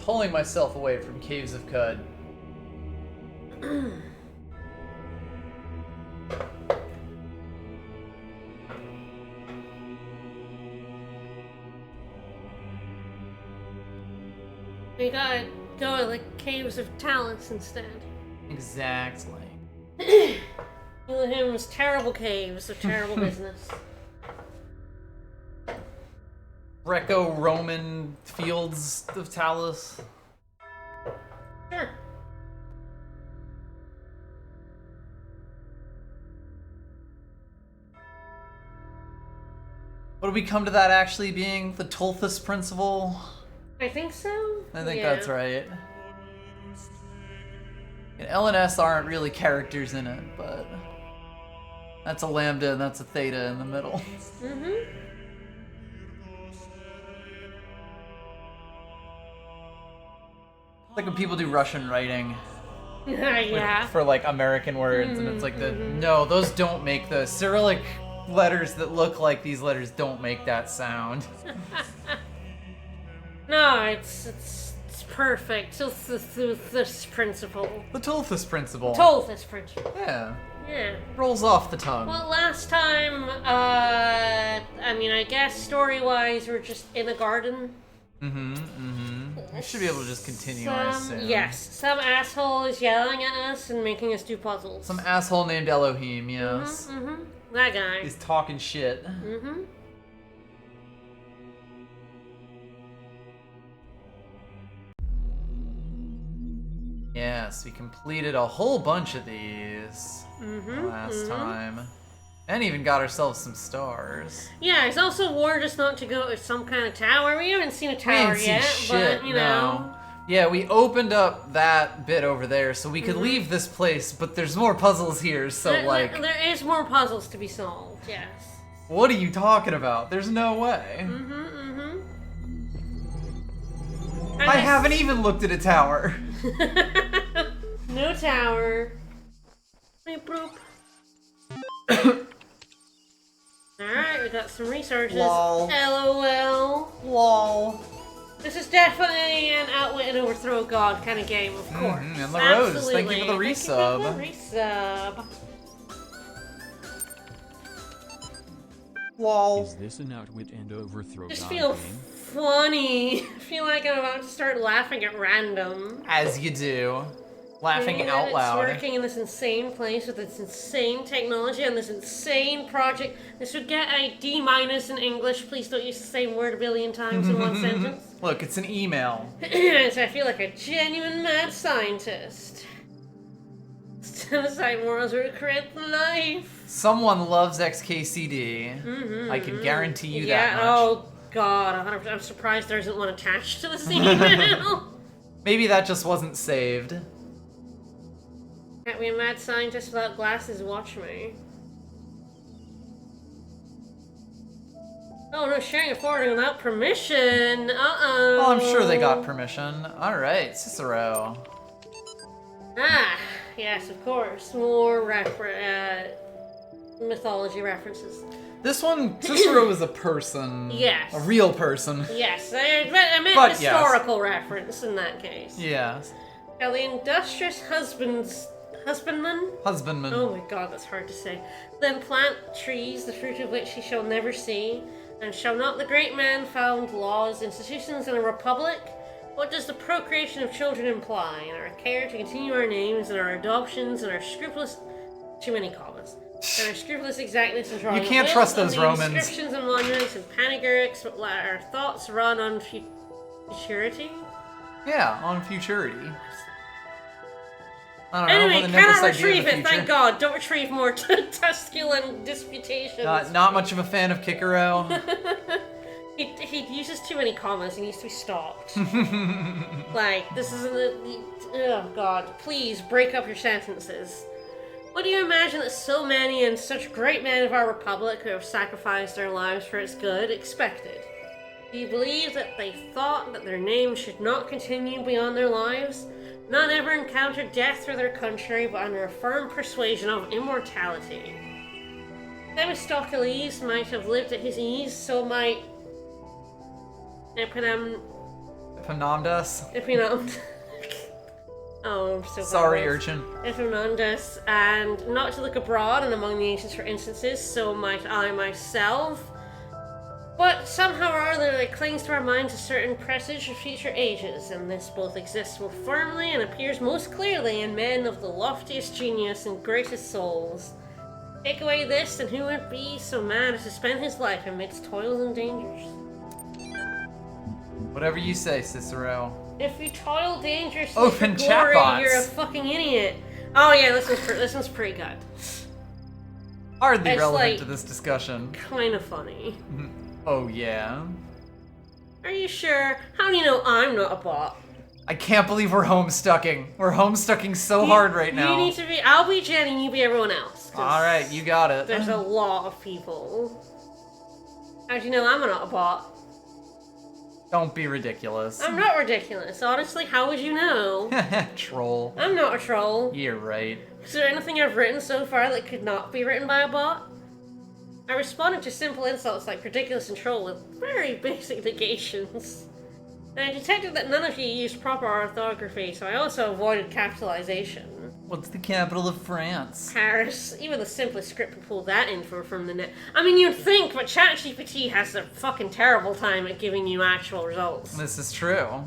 pulling myself away from Caves of Cud. We gotta go to the Caves of Talos instead. Exactly. Him's terrible caves of terrible business. Greco-Roman fields of Talos. Sure. What do we come to that actually being? The Tolthus principle? I think so. I think that's right. And L and S aren't really characters in it, but that's a lambda and that's a theta in the middle. Mm-hmm. Like when people do Russian writing. Yeah. For like American words, and it's like no, those don't make the Cyrillic letters that look like these letters don't make that sound. No, it's perfect. This principle. The Tolthus principle. Tolthus principle. Yeah. Yeah. Rolls off the tongue. Well, last time, I mean, I guess story-wise, we're just in a garden. We should be able to just continue, I assume. Yes. Some asshole is yelling at us and making us do puzzles. Some asshole named Elohim, yes. That guy. He's talking shit. Yes, we completed a whole bunch of these last time. And even got ourselves some stars. Yeah, he's also warned us not to go to some kind of tower. We haven't seen a We tower ain't seen yet, shit, but, you know. Yeah, we opened up that bit over there so we could leave this place, but there's more puzzles here, so There is more puzzles to be solved, yes. What are you talking about? There's no way. I haven't even looked at a tower. No tower. Beep, boop. Alright, we got some resources. Lol. LOL. Lol. This is definitely an outwit and overthrow god kind of game, of course. And the rose, thank you for the resub. Thank you for the resub. Lol. Is this an outwit and overthrow Just god feel game? funny. I feel like I'm about to start laughing at random. As you do. Laughing Being out that loud. It's working in this insane place with this insane technology and this insane project. This would get a D- in English. Please don't use the same word a billion times in one sentence. Look, it's an email. So I feel like a genuine mad scientist. Genocide morals are correct life. Someone loves XKCD. I can guarantee you that much. Oh god, 100%. I'm surprised there isn't one attached to this email. Maybe that just wasn't saved. Can't be a mad scientist without glasses, watch me. Oh no, sharing a forwarding without permission. Uh-oh. Oh, I'm sure they got permission. Alright, Cicero. Ah, yes, of course. More mythology references. This one, Cicero is a person. Yes. A real person. Yes, I meant But historical reference in that case. Yes. Shall the industrious husbandman? Husbandman. Oh my god, that's hard to say. Then plant trees, the fruit of which he shall never see. And shall not the great man found laws, institutions, and a republic? What does the procreation of children imply? And our care to continue our names, and our adoptions, and our scrupulous... Too many commas. And our scrupulous exactness in drawing You can't the trust wills those and the Romans. inscriptions and monuments and panegyrics, but let our thoughts run on futurity? Yeah, on futurity. I don't know. Anyway, what the nebulous cannot idea of the retrieve it, future. thank god. Don't retrieve more Tusculan disputations. Not much of a fan of Kikero. He uses too many commas. He needs to be stopped. Like, this isn't oh god. Please, break up your sentences. What do you imagine that so many and such great men of our republic who have sacrificed their lives for its good expected? Do you believe that they thought that their names should not continue beyond their lives? Not ever encountered death for their country, but under a firm persuasion of immortality. Themistocles might have lived at his ease, so might Epaminondas. Epaminondas. Oh, I'm so Sorry, bad. urchin. Epaminondas, and not to look abroad and among the ancients for instances, so might I myself. But somehow or other, it clings to our minds a certain presage of future ages, and this both exists more firmly and appears most clearly in men of the loftiest genius and greatest souls. Take away this, and who would be so mad as to spend his life amidst toils and dangers? Whatever you say, Cicero. If you toil dangerously Open for glory, chatbots. you're a fucking idiot. Oh yeah, this one's pretty good. Hardly It's relevant like- to this discussion. Kind of funny. Oh, yeah? Are you sure? How do you know I'm not a bot? I can't believe we're homestucking. We're homestucking so hard right now. You need to be. I'll be Jenny, you be everyone else. 'cause Alright, you got it. There's a lot of people. How do you know I'm not a bot? Don't be ridiculous. I'm not ridiculous. Honestly, how would you know? Troll. I'm not a troll. You're right. Is there anything I've written so far that could not be written by a bot? I responded to simple insults like ridiculous and troll with very basic negations. And I detected that none of you used proper orthography, so I also avoided capitalization. What's the capital of France? Paris. Even the simplest script could pull that info from the net. I mean, you'd think, but ChatGPT has a fucking terrible time at giving you actual results. This is true.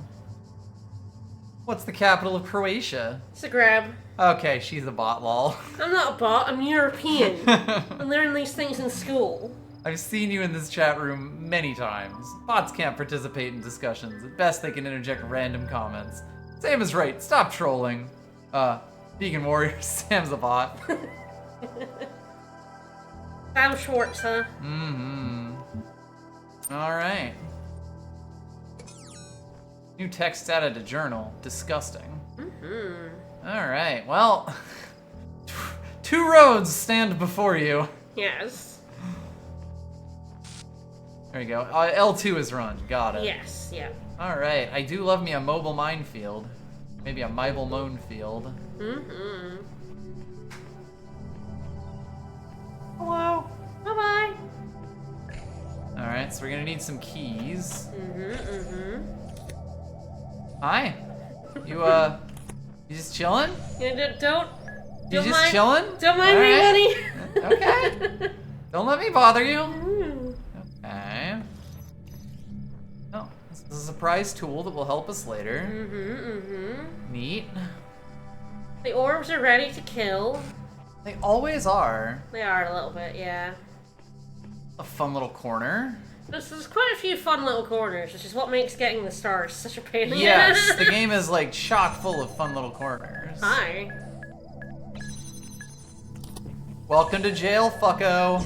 What's the capital of Croatia? Zagreb. Okay, she's a bot, lol. I'm not a bot, I'm European. I learned these things in school. I've seen you in this chat room many times. Bots can't participate in discussions. At best, they can interject random comments. Sam is right. Stop trolling. Vegan Warrior, Sam's a bot. Sam Schwartz, huh? Mm-hmm. Alright. New text added to journal. Disgusting. Mm-hmm. Alright, well... 2 roads stand before you. Yes. There you go. L2 is run. Got it. Yes, yeah. Alright, I do love me a mobile minefield. Maybe a mobile minefield. Mm-hmm. Hello. Bye-bye. Alright, so we're gonna need some keys. Mm-hmm, mm-hmm. Hi. You just chilling? Yeah, don't You just mind, chilling? Don't mind me, Alright. buddy. Okay. Don't let me bother you. Mm. Okay. Oh, this is a surprise tool that will help us later. Mm-hmm, mm-hmm. Neat. The orbs are ready to kill. They always are. They are a little bit, yeah. A fun little corner. There's quite a few fun little corners, which is what makes getting the stars such a pain in the Yes, ass. the game is like chock full of fun little corners. Hi. Welcome to jail, fucko.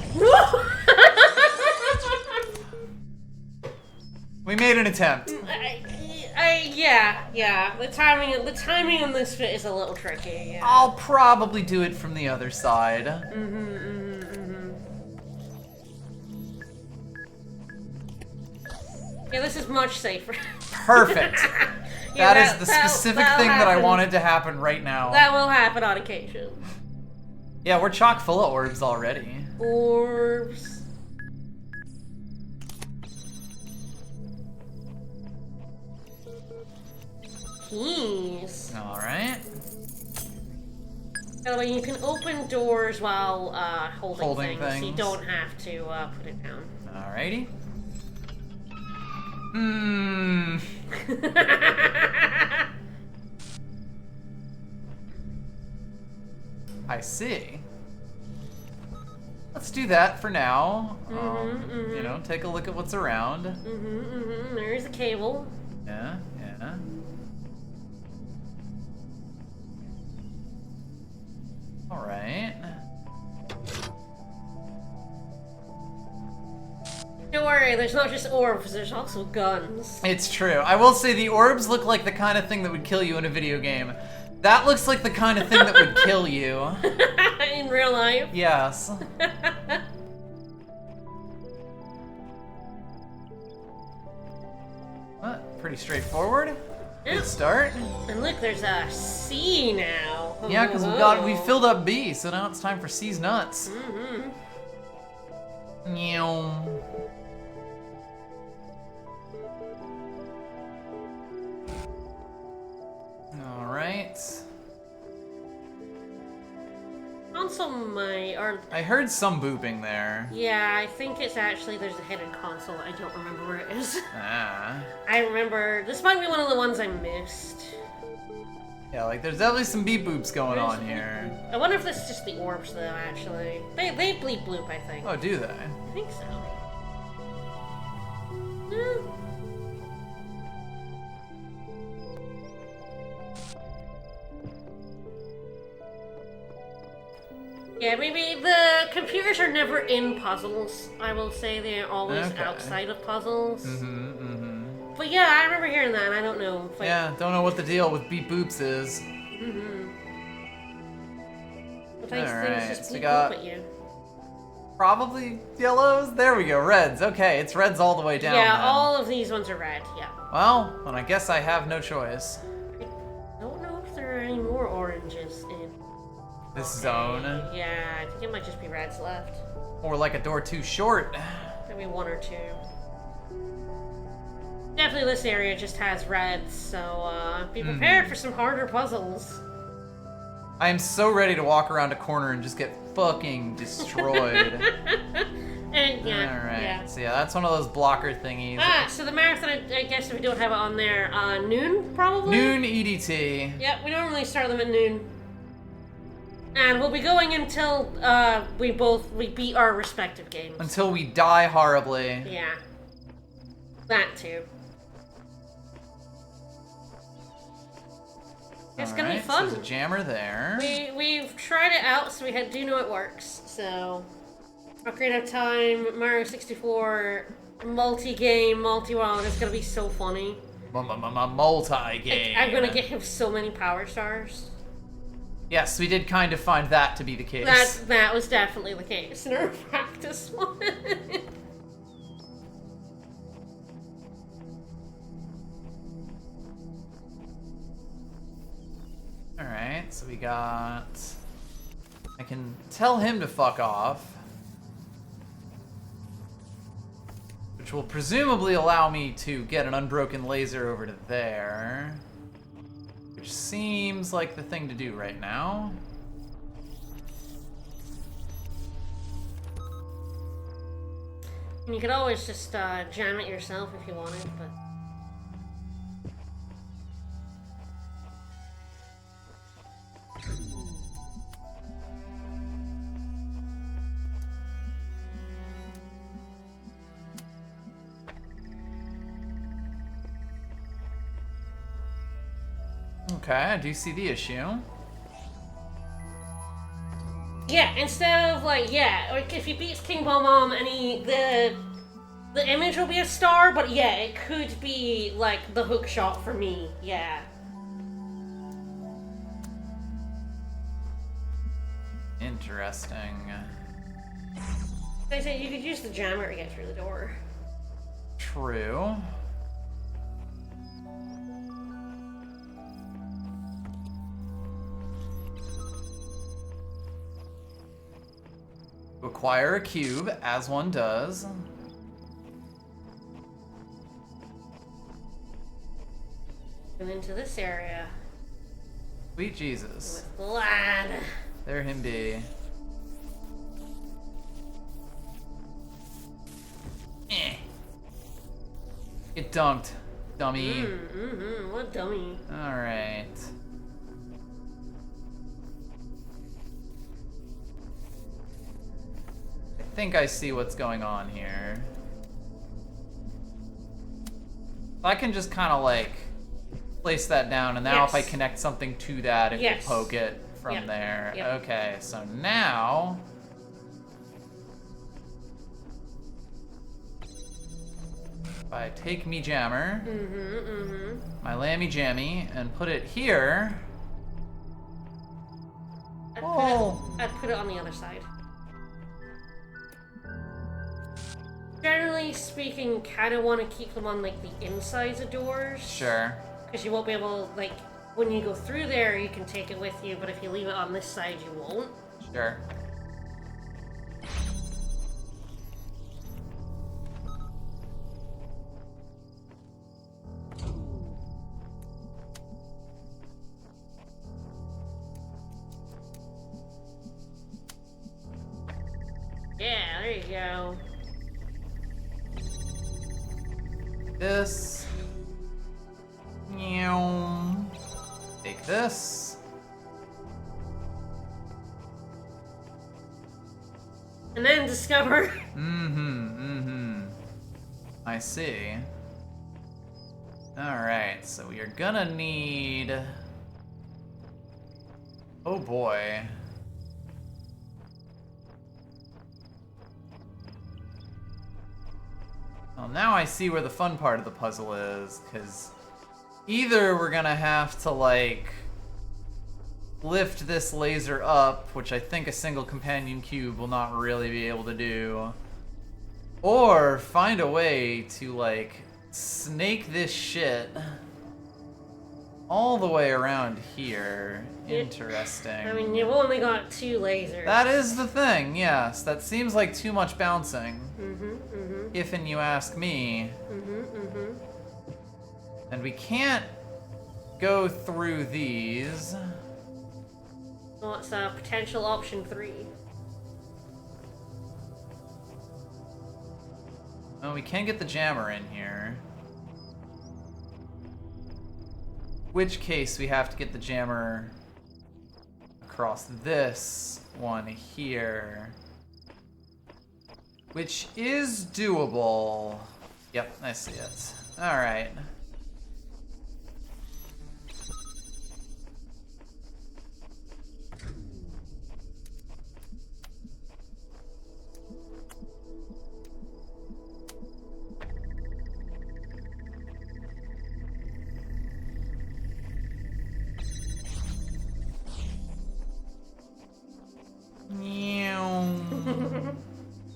We made an attempt. Yeah. The timing on this bit is a little tricky. Yeah. I'll probably do it from the other side. Yeah, this is much safer. Perfect. Yeah, that is the specific that'll thing that I happen. wanted to happen right now. That will happen on occasion. Yeah, we're chock full of orbs already. Orbs. Keys. Alright. Oh, you can open doors while holding things, so you things. don't have to put it down. Alrighty. Hmm. I see. Let's do that for now. You know, take a look at what's around. There's a cable. Yeah. Alright. Don't worry, there's not just orbs, there's also guns. It's true. I will say the orbs look like the kind of thing that would kill you in a video game. That looks like the kind of thing that would kill you. In real life. Yes. Pretty straightforward. Good Yep. start. And look, there's a C now. Yeah, because we filled up B, so now it's time for C's nuts. Meow. Alright. Console might, or I heard some booping there. yeah, I think it's actually there's a hidden console. I don't remember where it is. Ah. I remember this might be one of the ones I missed. Yeah, like there's definitely some beep boops going on here. I wonder if this is just the orbs though. Actually, they bleep bloop. I think. Oh, do they? I think so. Yeah, maybe the computers are never in puzzles. I will say they're always Okay. outside of puzzles. Mm-hmm. But yeah, I remember hearing that, and I don't know. If Yeah, don't know what the deal with beep boops is. If things Alright, just so we bleep got- bloop at you. Probably yellows? There we go, reds. Okay, it's reds all the way down Yeah, then. all of these ones are red. Yeah. Well, then I guess I have no choice. I don't know if there are any more oranges in This zone. Yeah, I think it might just be reds left. Or like a door too short. Maybe one or two. Definitely this area just has reds, so be prepared for some harder puzzles. I am so ready to walk around a corner and just get fucking destroyed. And yeah, Alright, yeah. so yeah, that's one of those blocker thingies. Ah, so the marathon, I guess if we don't have it on there, noon probably? Noon EDT. Yep, we normally start them at noon. And we'll be going until we beat our respective games. Until we die horribly. Yeah. That too. It's gonna be Alright, fun. So there's a jammer there. We've tried it out, so we do know it works. So, Ocarina of Time, Mario 64, multi-game, multi-world. It's gonna be so funny. Multi-game. I'm gonna get him so many power stars. Yes, we did kind of find that to be the case. That was definitely the case in our practice one. Alright, so we got... I can tell him to fuck off. Which will presumably allow me to get an unbroken laser over to there. Which seems like the thing to do right now. And you could always just jam it yourself if you wanted, but... Okay, I do see the issue. Yeah, instead of like, like if he beats King Bomb and the image will be a star, but yeah, it could be like the hook shot for me, yeah. Interesting. They say you could use the jammer to get through the door. True. Acquire a cube, as one does. And into this area Sweet Jesus. with blood. There him be. Eh. Get dunked, dummy. What dummy. Alright. I think I see what's going on here. I can just kind of like place that down, and now if I Yes. connect something to that, it Yes. will poke it from Yep. there. Yep. Okay, so now if I take me jammer, my lammy jammy, and put it here. I'd put it on the other side. Generally speaking, kind of want to keep them on like the insides of doors. Sure. Because you won't be able, like, when you go through there, you can take it with you, but if you leave it on this side, you won't. Sure. there you go. This. Meow. Take this. And then discover. I see. Alright, so we are gonna need... Oh boy. Well, now I see where the fun part of the puzzle is, because either we're gonna have to, like, lift this laser up, which I think a single companion cube will not really be able to do, or find a way to, like, snake this shit all the way around here. Interesting. I mean, you've only got 2 lasers. That is the thing, yes. That seems like too much bouncing. If and you ask me. And we can't go through these. Well, it's a potential option 3. Oh, we can get the jammer in here. Which case we have to get the jammer across this one here. Which is doable. Yep, I see it. Alright.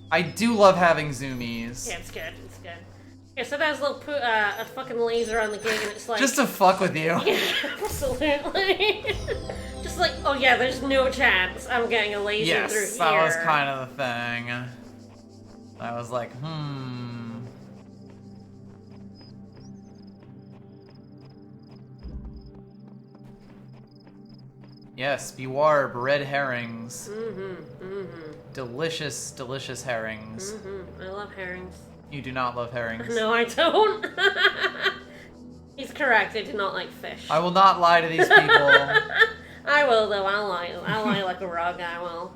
I do love having zoomies. Yeah, it's good. It's good. Yeah, sometimes they'll put a fucking laser on the gig and it's like... Just to fuck with you. Yeah, absolutely. Just like, oh yeah, there's no chance I'm getting a laser through here. Yes, that was kind of the thing. I was like, Yes, bewarb, red herrings. Delicious, delicious herrings. I love herrings. You do not love herrings. No, I don't. He's correct, I do not like fish. I will not lie to these people. I will, though. I'll lie like a rug, I will.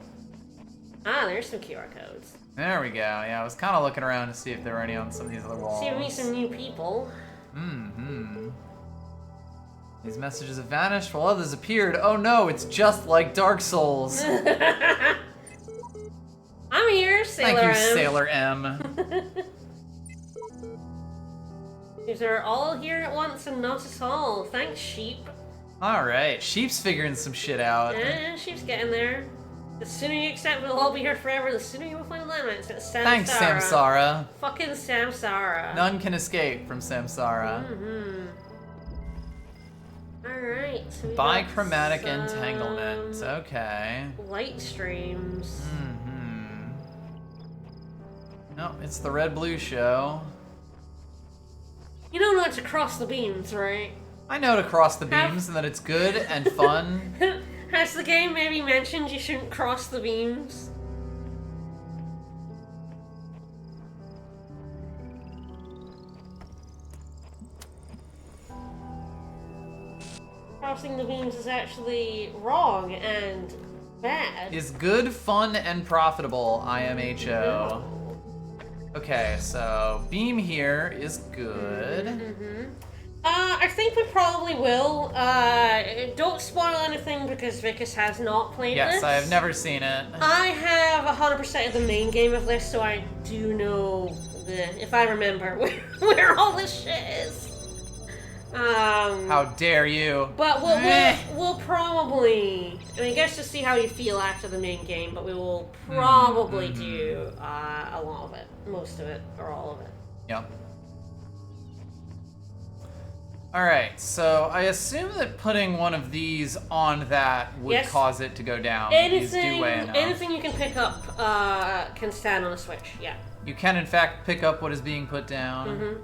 Ah, there's some QR codes. There we go. Yeah, I was kind of looking around to see if there were any on some of these other walls. See me some new people. These messages have vanished while others appeared. Oh no, it's just like Dark Souls. I'm here, Sailor Thank you, M. Sailor M. These are all here at once and not at all. Thanks, sheep. Alright, Sheep's figuring some shit out. Yeah, sheep's getting there. The sooner you accept we'll all be here forever, the sooner you will find a landmine. It's Samsara. Thanks, Samsara. Fucking Samsara. None can escape from Samsara. Alright, so we got Bichromatic some entanglement. Okay. light streams. No, it's the red-blue show. You know not to cross the beams, right? I know to cross the beams and that it's good and fun. Has the game maybe mentioned you shouldn't cross the beams? Crossing the beams is actually wrong and bad. Is good, fun, and profitable, IMHO. Okay, so beam here is good. I think we probably will. Don't spoil anything because Vicus has not played this. Yes, I have never seen it. I have 100% of the main game of this, so I do know if I remember where all this shit is. How dare you? But we'll probably, I mean, I guess to see how you feel after the main game, but we will probably do a lot of it, most of it, or all of it. Yep. Alright, so I assume that putting one of these on that would cause it to go down. These do weigh enough. Anything you can pick up can stand on a switch, yeah. You can, in fact, pick up what is being put down.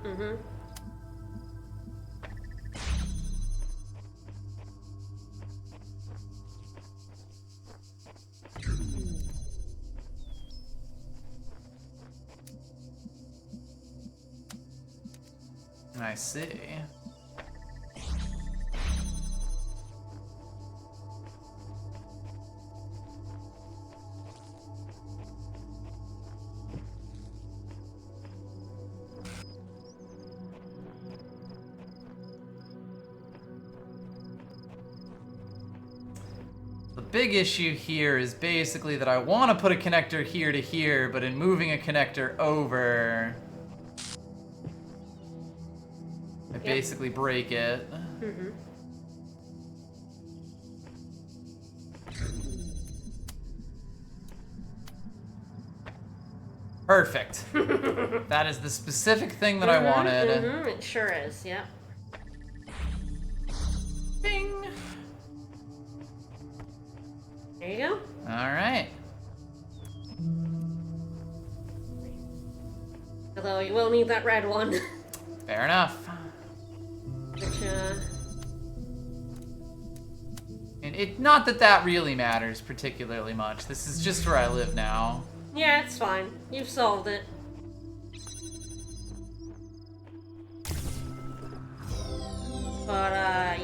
I see. The big issue here is basically that I want to put a connector here to here, but in moving a connector over, I basically break it. Mm-hmm. Perfect. That is the specific thing that I wanted. Mm-hmm. It sure is, yeah. Bing. There you go. All right. Although you will need that red one. Fair enough. Which, And not that that really matters particularly much. This is just where I live now. yeah, it's fine. You've solved it. But,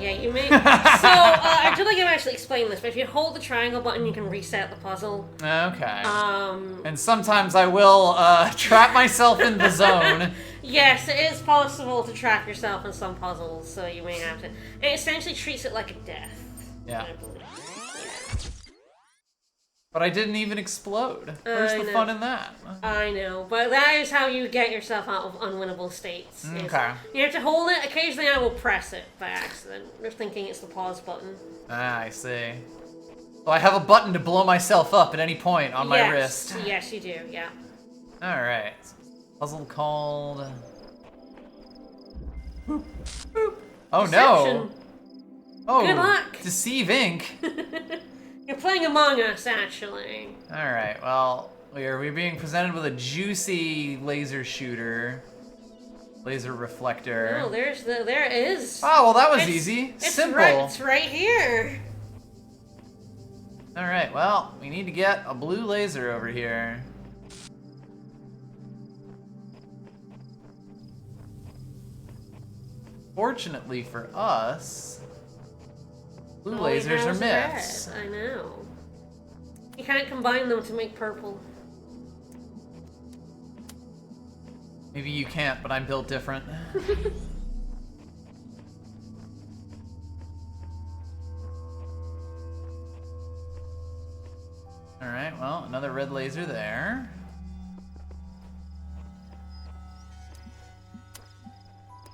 yeah, you may... So, I don't think I've actually explained this, but if you hold the triangle button, you can reset the puzzle. Okay. Um, And sometimes I will trap myself in the zone. yes, it is possible to trap yourself in some puzzles, so you may have to... It essentially treats it like a death. Yeah. I believe. But I didn't even explode. Where's I the know. fun in that? I know, but that is how you get yourself out of unwinnable states. is Okay. You have to hold it. Occasionally I will press it by accident, thinking it's the pause button. Ah, I see. So I have a button to blow myself up at any point on my Yes. wrist. Yes, you do, yeah. Alright. Puzzle called... Boop, boop. Oh no! Deception. Oh, Good luck. Deceive Inc. You're playing Among Us, actually. Alright, well, we're being presented with a juicy laser shooter. Laser reflector. Oh, there it is. Oh, well that was It's- easy. It's Simple. It's right here. Alright, well, we need to get a blue laser over here. Fortunately for us, blue All he lasers has are is myths. red. I know. You can't combine them to make purple. Maybe you can't, but I'm built different. Alright, well, another red laser there.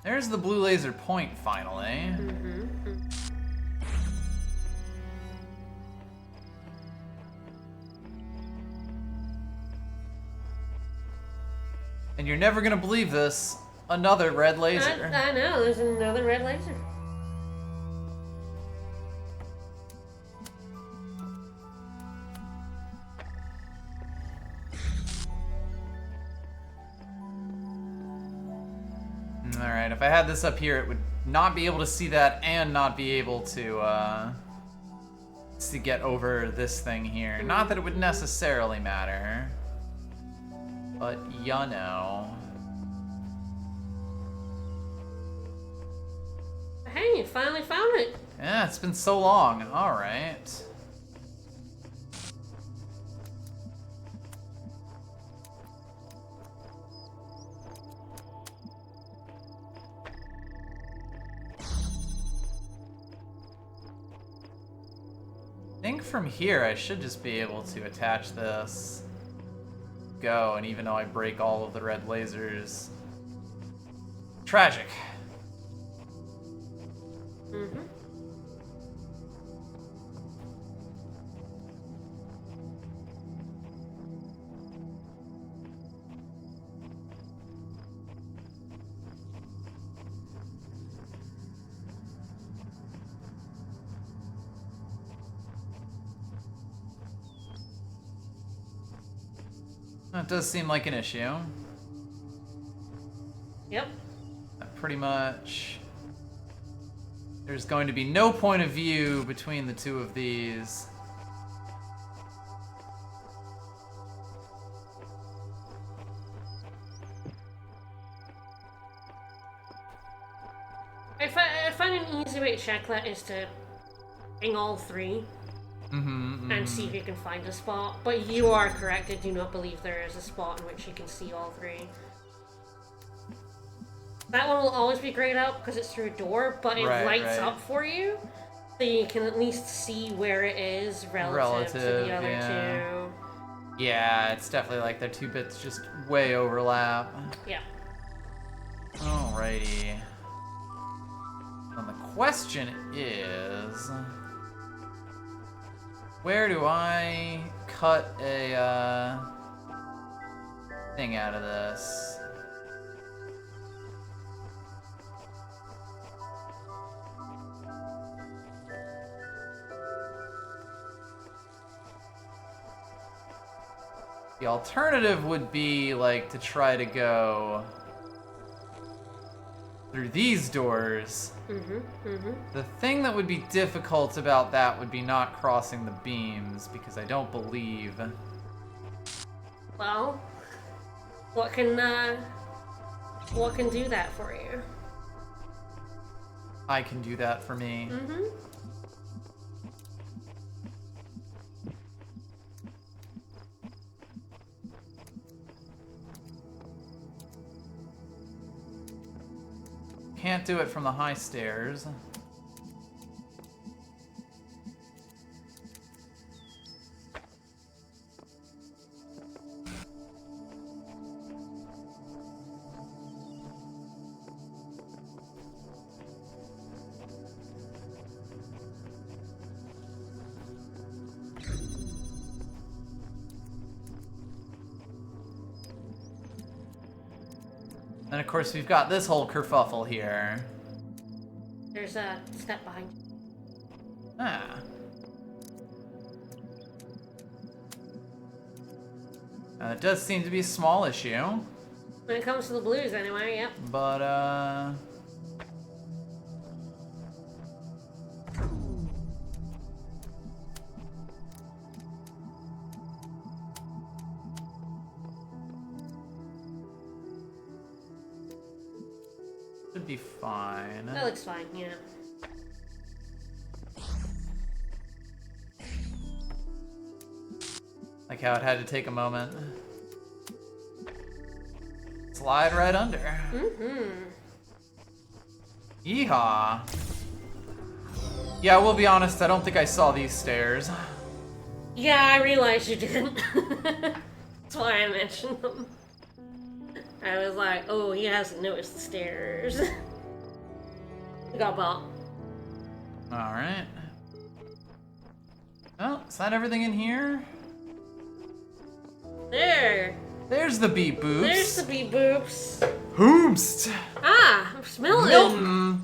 There's the blue laser point, finally. Mm-hmm. And you're never gonna believe this, another red laser. I know, there's another red laser. Alright, if I had this up here, it would not be able to see that and not be able to get over this thing here. Not that it would necessarily matter, but ya know. Hey, you finally found it. Yeah, it's been so long. Alright. I think from here I should just be able to attach this. Go, and even though I break all of the red lasers. Tragic. Mm-hmm. That does seem like an issue. Yep. Pretty much. There's going to be no point of view between the two of these. I find an easy way to check that is to ring all three and see if you can find a spot. But you are correct, I do not believe there is a spot in which you can see all three. That one will always be grayed out because it's through a door, but it lights up for you, so you can at least see where it is relative to the other two. Yeah, it's definitely like their 2 bits just way overlap. Yeah. Alrighty. And the question is, where do I cut a thing out of this? The alternative would be, like, to try to go through these doors. The thing that would be difficult about that would be not crossing the beams, because I don't believe... Well, what can do that for you? I can do that for me. Can't do it from the high stairs. And of course, we've got this whole kerfuffle here. There's a step behind. Ah. It does seem to be a small issue. When it comes to the blues, anyway, yep. But, should be fine. That looks fine, yeah. Like how it had to take a moment. Slide right under. Yeehaw. Yeah, we'll be honest, I don't think I saw these stairs. Yeah, I realized you didn't. That's why I mentioned them. I was like, oh, he hasn't noticed the stairs. We got bought. Alright. Well, is that everything in here? There. There's the beep boops. There's the beep boops. Hoomst. Ah, Milton. Milton.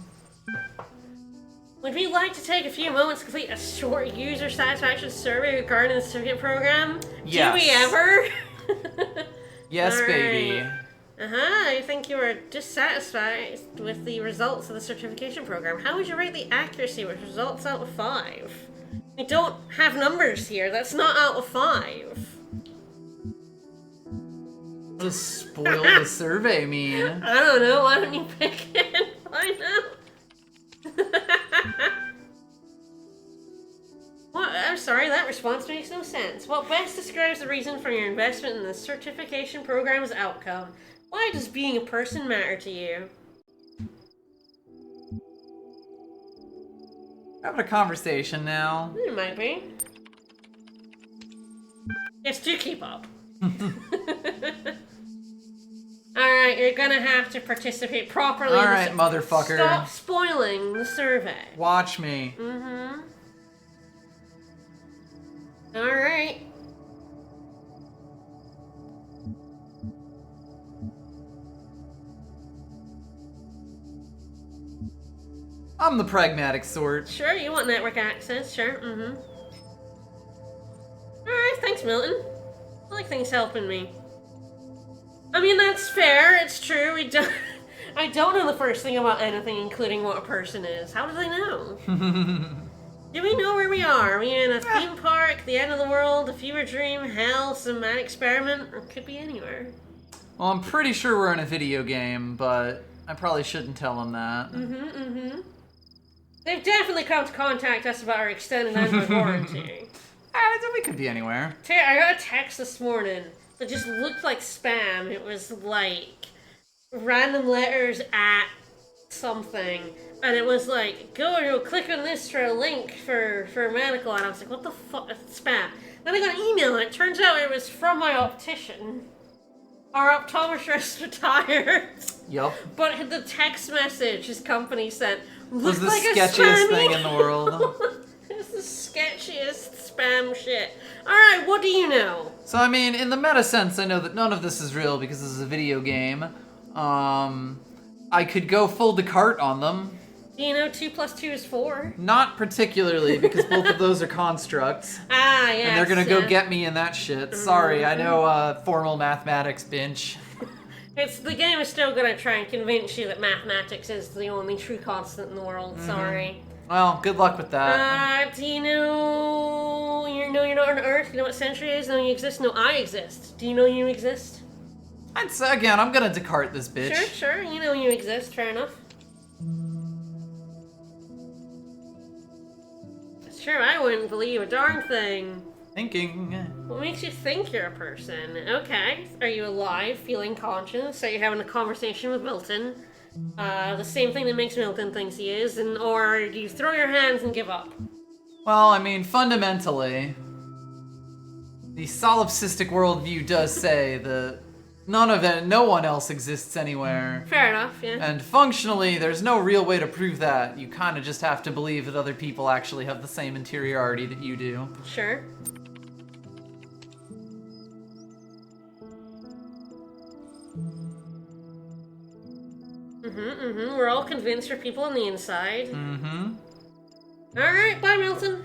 Would we like to take a few moments to complete a short user satisfaction survey regarding the certificate program? Yes. Do we ever? Yes, All baby. right. I think you are dissatisfied with the results of the certification program. How would you rate the accuracy with results out of 5? We don't have numbers here. That's not out of 5. What does spoil the survey mean? I don't know. Why don't you pick it and find out? What? I'm sorry, that response makes no sense. What best describes the reason for your investment in the certification program's outcome? Why does being a person matter to you? Having a conversation now. It might be. Yes, do keep up. Alright, you're gonna have to participate properly. Alright, motherfucker. Stop spoiling the survey. Watch me. Alright. I'm the pragmatic sort. Sure, you want network access, sure, Alright, thanks, Milton. I like things helping me. I mean, that's fair, it's true, I don't know the first thing about anything, including what a person is. How do they know? Do we know where we are? Are we in a theme park, the end of the world, a fever dream, hell, some mad experiment, or it could be anywhere? Well, I'm pretty sure we're in a video game, but I probably shouldn't tell him that. They've definitely come to contact us about our extended Android warranty. We could be anywhere. I got a text this morning that just looked like spam. It was like random letters at something. And it was like, go click on this for a link for medical. And I was like, what the fuck? It's spam. Then I got an email and it turns out it was from my optician. Our optometrist retired. Yup. But the text message his company sent Was looked the like a sketchiest spam thing in the world. It's the sketchiest spam shit. Alright, what do you know? So, I mean, in the meta sense, I know that none of this is real because this is a video game. I could go full Descartes on them. Do you know 2 + 2 is 4? Not particularly, because both of those are constructs. Ah, yes. And they're gonna go get me in that shit. Sorry, I know formal mathematics, binge. The game is still gonna try and convince you that mathematics is the only true constant in the world. Sorry. Well, good luck with that. Do you know you're not on Earth? You know what century is? No, you exist. No, I exist. Do you know you exist? I'd say, again, I'm gonna Descartes this bitch. Sure. You know you exist. Fair enough. Sure, I wouldn't believe a darn thing. Thinking. What makes you think you're a person? Okay. Are you alive, feeling conscious? Are you having a conversation with Milton? The same thing that makes Milton thinks he is, or do you throw your hands and give up? Well, I mean, fundamentally, the solipsistic worldview does say that no one else exists anywhere. Fair enough, yeah. And functionally, there's no real way to prove that. You kind of just have to believe that other people actually have the same interiority that you do. Sure. We're all convinced you're people on the inside. Alright, bye, Milton.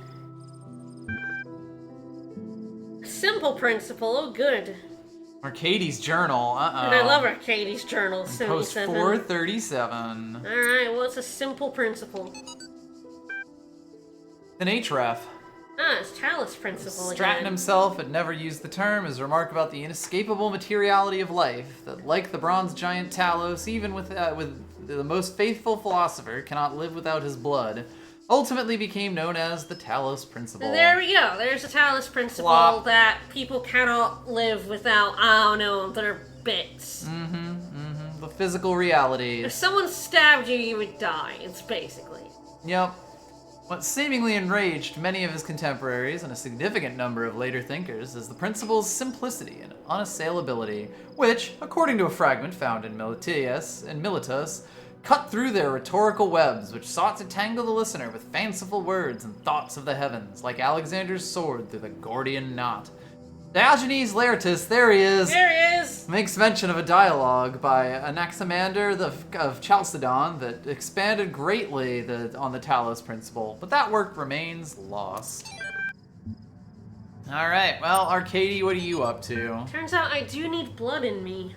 Simple principle, oh good. Arcadie's journal, And I love Arcadie's journal, Post 77. 437. Alright, well, it's a simple principle. An href. It's Talos principle Stratton again. himself had never used the term. His remark about the inescapable materiality of life, that like the bronze giant Talos, even with the most faithful philosopher cannot live without his blood, ultimately became known as the Talos principle. There we go. There's a Talos principle Flop. that people cannot live without, I don't know, their bits. The physical reality. If someone stabbed you, you would die, it's basically. Yep. What seemingly enraged many of his contemporaries and a significant number of later thinkers is the principle's simplicity and unassailability, which, according to a fragment found in Militus, cut through their rhetorical webs, which sought to tangle the listener with fanciful words and thoughts of the heavens, like Alexander's sword through the Gordian knot. Diogenes Laertius, there he is! There he is! Makes mention of a dialogue by Anaximander of Chalcedon that expanded greatly on the Talos principle, but that work remains lost. Alright, well, Arcadie, what are you up to? Turns out I do need blood in me.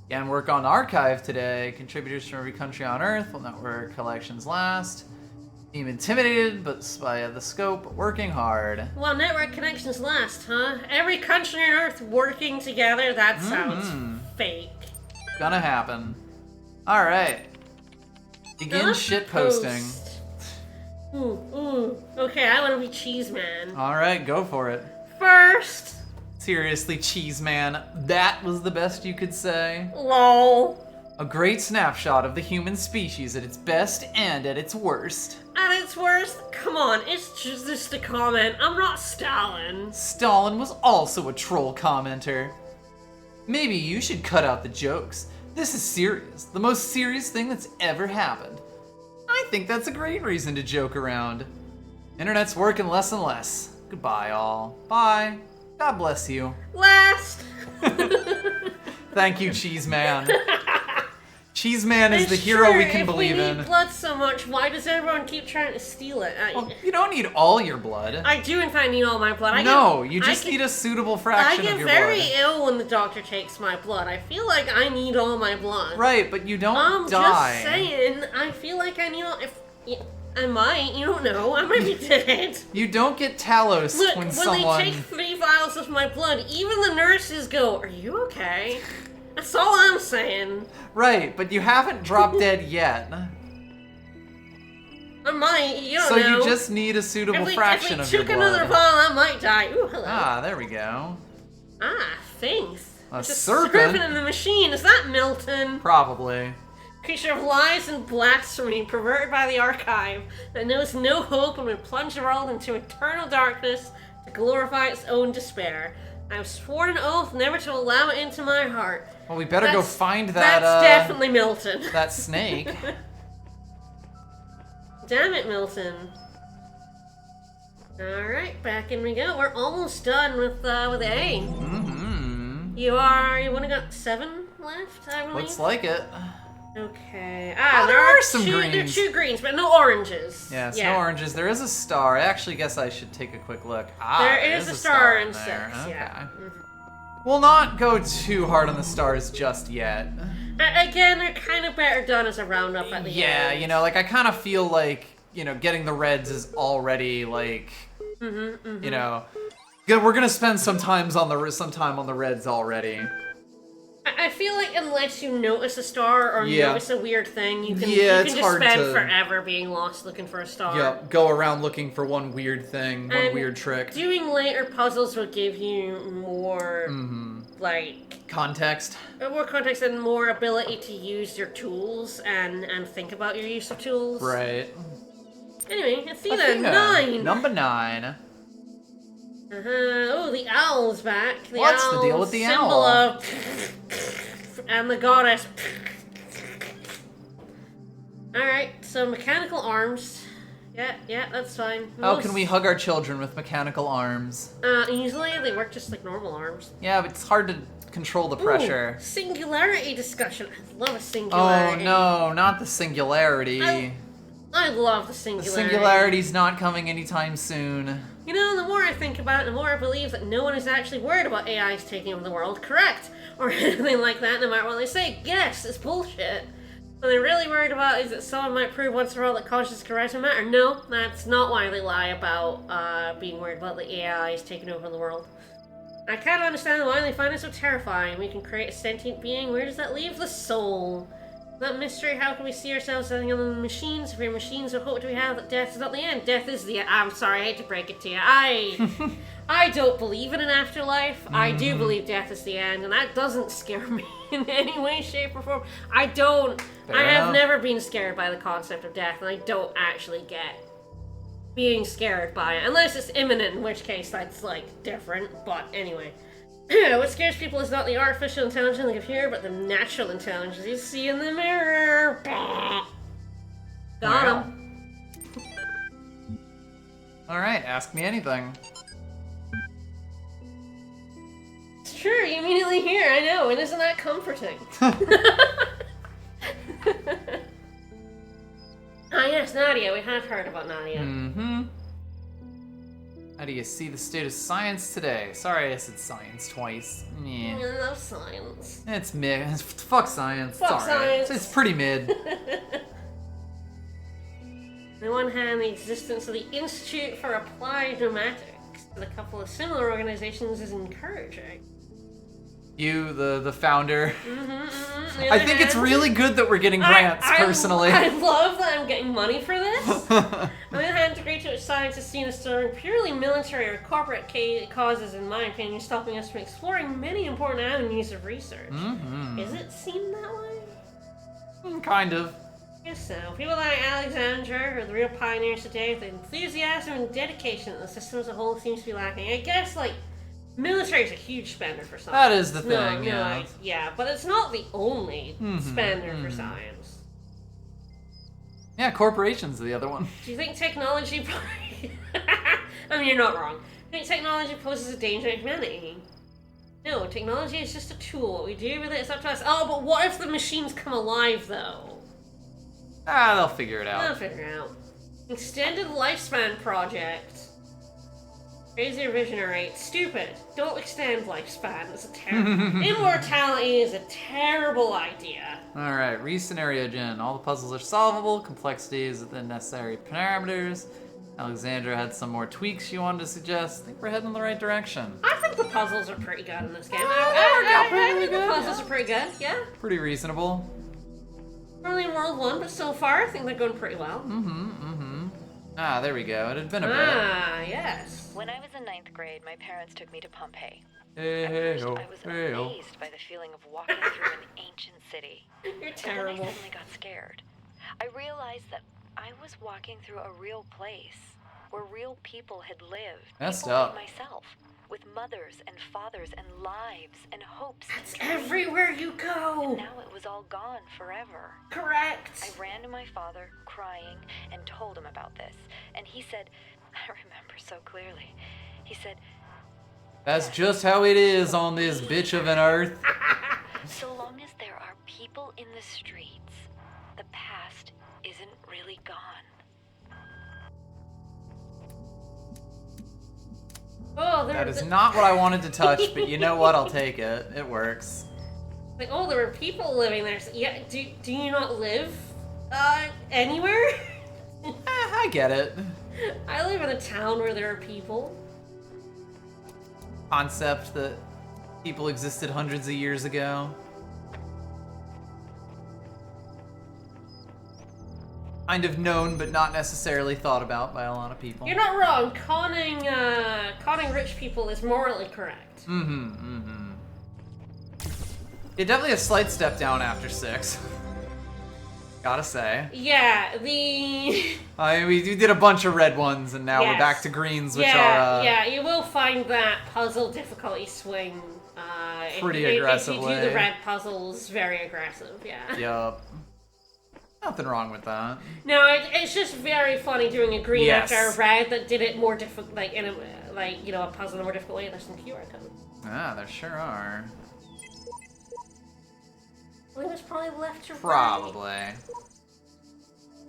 Again, work on Archive today. Contributors from every country on Earth will not where collections last. Team intimidated, but by the scope, working hard. Well, network connections last, huh? Every country on Earth working together? That sounds fake. Gonna happen. Alright. Begin shitposting. Ooh. Okay, I want to be Cheese Man. Alright, go for it. First. Seriously, Cheese Man, that was the best you could say? Lol. A great snapshot of the human species at its best and at its worst. At its worst? Come on, it's just a comment. I'm not Stalin. Stalin was also a troll commenter. Maybe you should cut out the jokes. This is serious. The most serious thing that's ever happened. I think that's a great reason to joke around. Internet's working less and less. Goodbye, all. Bye. God bless you. Last. Thank you, Cheese Man. Cheese Man is the hero we can believe in. If we need blood so much, why does everyone keep trying to steal it? Well, you don't need all your blood. I do, in fact, need all my blood. You just need a suitable fraction of your blood. I get very ill when the doctor takes my blood. I feel like I need all my blood. Right, but you don't I'm die. Just saying, I feel like I need all... I might, you don't know, I might be dead. You don't get Talos Look, when they someone... take 3 vials of my blood, even the nurses go, "Are you okay?" That's all I'm saying. Right, but you haven't dropped dead yet. I might, you don't So know. you just need a suitable fraction if of we your took blood. another ball, I might die. Ooh, hello. Ah, there we go. Thanks. A It's serpent? in the machine. Is that Milton? Probably. Creature of lies and blasphemy, perverted by the archive, that knows no hope and would plunge the world into eternal darkness to glorify its own despair. I have sworn an oath never to allow it into my heart. Well, we better go find that, That's definitely Milton. that snake. Damn it, Milton. Alright, back in we go. We're almost done with A. Mm-hmm. You've only got 7 left, I believe? Looks like it. Okay. there are some There are greens. 2 greens, but no oranges. Yes, no oranges. There is a star. I actually guess I should take a quick look. Ah, There is a star in 6, there. Okay. yeah. We'll not go too hard on the stars just yet. Again, they're kind of better done as a roundup at the end. Yeah, you know, like I kind of feel like, you know, getting the reds is already like, you know, we're gonna spend some time on the reds already. I feel like unless you notice a star or notice a weird thing, you can, it's just hard spend to- forever being lost looking for a star. Yep, go around looking for one weird thing, one And weird trick. Doing later puzzles will give you more, like, Context. more context and more ability to use your tools and think about your use of tools. Right. Anyway, Athena, 9. Number 9. Oh, the owl's back. What's the deal with the symbol owl? Of and the goddess. Alright, so mechanical arms. Yeah, that's fine. How can we hug our children with mechanical arms? Usually they work just like normal arms. Yeah, but it's hard to control the pressure. Ooh, singularity discussion. I love a Oh singularity. no, not the singularity. I love the The singularity. singularity's not coming anytime soon. You know, the more I think about it, the more I believe that no one is actually worried about AIs taking over the world, correct? Or anything like that, no matter what they say. Yes, it's bullshit. What they're really worried about is that someone might prove once for all that conscious correction matter. No, that's not why they lie about being worried about the AIs taking over the world. I kind of understand why they find it so terrifying. We can create a sentient being. Where does that leave the soul? That mystery, how can we see ourselves as other than machines? If we're machines, what hope do we have that death is not the end? Death is the end. I'm sorry, I hate to break it to you. I don't believe in an afterlife. I do believe death is the end, and that doesn't scare me in any way, shape, or form. I have enough. never been scared by the concept of death, and I don't actually get being scared by it. Unless it's imminent, in which case that's, like, different. But anyway. What scares people is not the artificial intelligence of the computer, but the natural intelligence you see in the mirror. Got him. Alright, ask me anything. It's true, you immediately hear, I know, and isn't that comforting? Ah yes, Nadia, we have heard about Nadia. Mm-hmm. How do you see the state of science today? Sorry I said science twice. I Yeah. love science. It's mid. Fuck science. Fuck it's alright. science. It's pretty mid. On the one hand, the existence of the Institute for Applied Pneumatics and a couple of similar organizations is encouraging. You, the founder. On the I other think it's hand, really good that we're getting grants, personally. I love that I'm getting money for this. On the other hand, the great deal of science is seen as serving purely military or corporate causes, in my opinion, stopping us from exploring many important avenues of research. Is it seen that way? Kind of. Yes, so. People like Alexandra are the real pioneers today with the enthusiasm and dedication that the system as a whole seems to be lacking. I guess, like, military is a huge spender for science. That is the thing, yeah. Yeah, but it's not the only spender for science. Yeah, corporations are the other one. Do you think technology... I mean, you're not wrong. Do you think technology poses a danger to humanity? No, technology is just a tool. What we do with it is up to us. Oh, but what if the machines come alive, though? Ah, they'll figure it I'll out. figure it out. Extended lifespan project. Crazy or visionary. Stupid. Don't extend lifespan. It's a terrible... Immortality is a terrible idea. Alright, re-scenario gen. All the puzzles are solvable. Complexity is within necessary parameters. Alexandra had some more tweaks she wanted to suggest. I think we're heading in the right direction. I think the puzzles are pretty good in this game. They work I out pretty think the good, puzzles yeah. are pretty good, yeah. Pretty reasonable. Only in World 1, but so far I think they're going pretty well. Ah, there we go. It had been a bit. Ah, yes. When I was in 9th grade, my parents took me to Pompeii. Hey, At hey, first, oh, I was hey, oh. amazed by the feeling of walking through an ancient city. You're But then terrible. I suddenly got scared. I realized that I was walking through a real place where real people had lived. Messed People up. like myself, with mothers and fathers and lives and hopes It's and dreams. everywhere you go. Now it was all gone forever. Correct. I ran to my father, crying, and told him about this. And he said, I remember so clearly, he said, That's just how it is on this bitch of an earth. so long as there are people in the streets, the past isn't really gone. Oh, That is not what I wanted to touch, but you know what? I'll take it. It works. Like, oh, there were people living there. So, yeah, do you not live anywhere? I get it. I live in a town where there are people. Concept that people existed hundreds of years ago. Kind of known, but not necessarily thought about by a lot of people. You're not wrong. Conning rich people is morally correct. It definitely a slight step down after 6. Gotta say. Yeah, We did a bunch of red ones, and now we're Yes. back to greens, which yeah, are yeah. You will find that puzzle difficulty swing. Pretty if you aggressively. do the red puzzles, very aggressive. Yeah. Yup. Nothing wrong with that. No, it's just very funny doing a green Yes. after a red that did it more difficult, like in a a puzzle in a more difficult way. There's some QR codes. Ah, there sure are. I think there's probably left to right. Probably.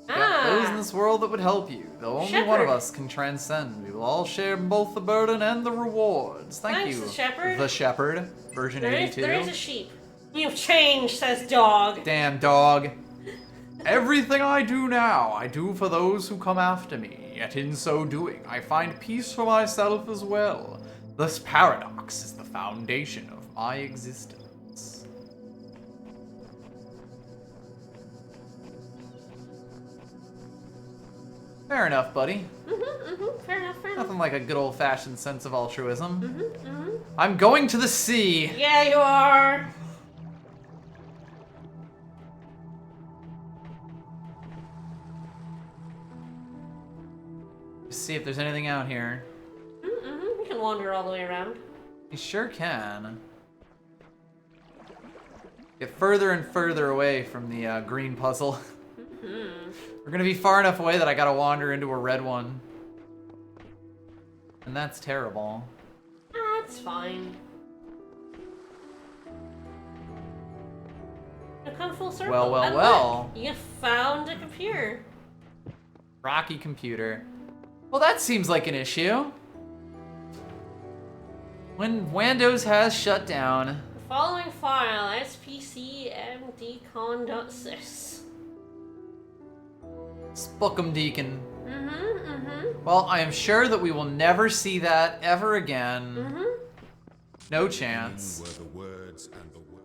Got those in this world that would help you. Though only one Shepherd. of us can transcend. We will all share both the burden and the rewards. Thank Thanks, you. the shepherd. The Shepherd, version 82. There is a sheep. You've changed, says dog. Damn dog. Everything I do now, I do for those who come after me. Yet in so doing, I find peace for myself as well. This paradox is the foundation of my existence. Fair enough, buddy. Fair enough, fair enough. Nothing like a good old-fashioned sense of altruism. I'm going to the sea. Yeah, you are. Just see if there's anything out here. You can wander all the way around. You sure can. Get further and further away from the green puzzle. We're gonna be far enough away that I gotta wander into a red one. And that's terrible. That's fine. You come full circle. Well, well, And well. look, you found a computer. Rocky computer. Well, that seems like an issue. When Windows has shut down. The following file, spcmdcon.sys. Spookum Deacon. Well, I am sure that we will never see that ever again. No chance. Were the words and the word.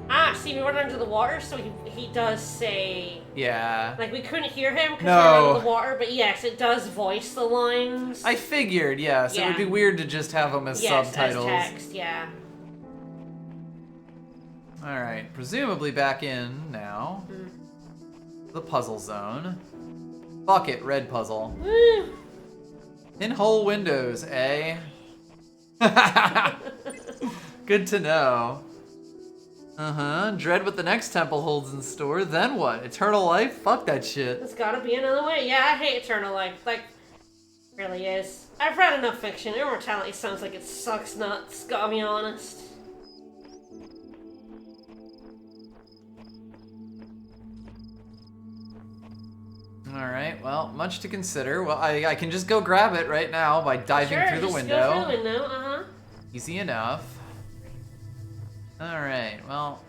Ah, see, we went under the water, so he does say... Yeah. Like, we couldn't hear him because No. we were under the water, but yes, it does voice the lines. I figured, yes. It would Yeah. be weird to just have them as yes, subtitles. as text, yeah. Alright, presumably back in now. The puzzle zone. Fuck it, red puzzle. Woo! Pinhole windows, eh? Good to know. Dread what the next temple holds in store. Then what? Eternal life? Fuck that shit. There's gotta be another way. Yeah, I hate Eternal Life. Like, really is. I've read enough fiction. Immortality sounds like it sucks nuts, gotta be honest. Alright, well, much to consider. Well, I can just go grab it right now by diving Sure, through the just window. go through the window, uh-huh. Easy enough. Alright, well,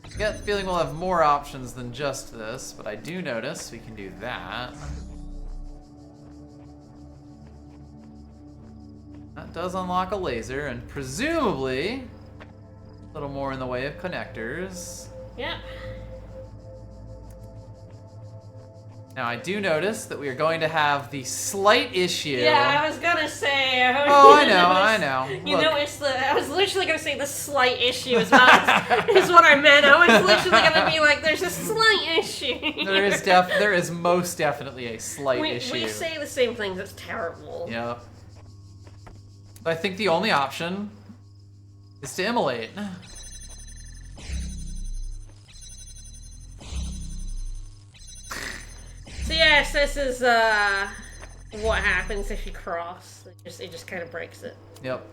I get the feeling we'll have more options than just this, but I do notice we can do that. does unlock a laser, and presumably a little more in the way of connectors. Yep. Now, I do notice that we are going to have the slight issue. Yeah, I was gonna say. Oh, I know. You Look. noticed I was literally gonna say the slight issue is what I meant. I was literally gonna be like, there's a slight issue. There is most definitely a slight issue. We say the same things. It's terrible. Yep. I think the only option is to immolate. So yes, this is what happens if you cross. It just kind of breaks it. Yep.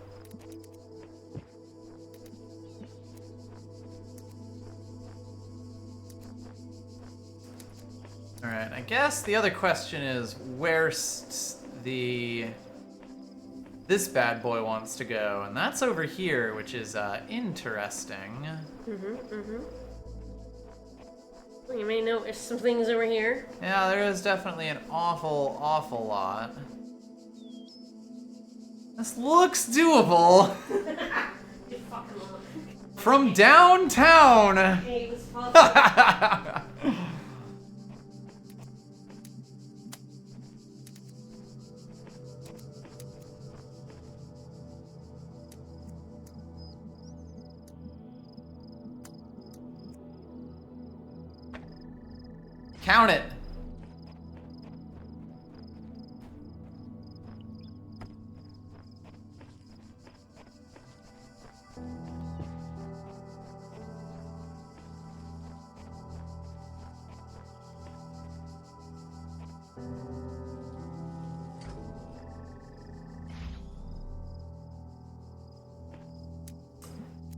Alright, I guess the other question is where's this bad boy wants to go, and that's over here, which is interesting. You may notice some things over here. Yeah, there is definitely an awful lot. This looks doable. You fucking look. From downtown. Hey, this puzzle. Count it.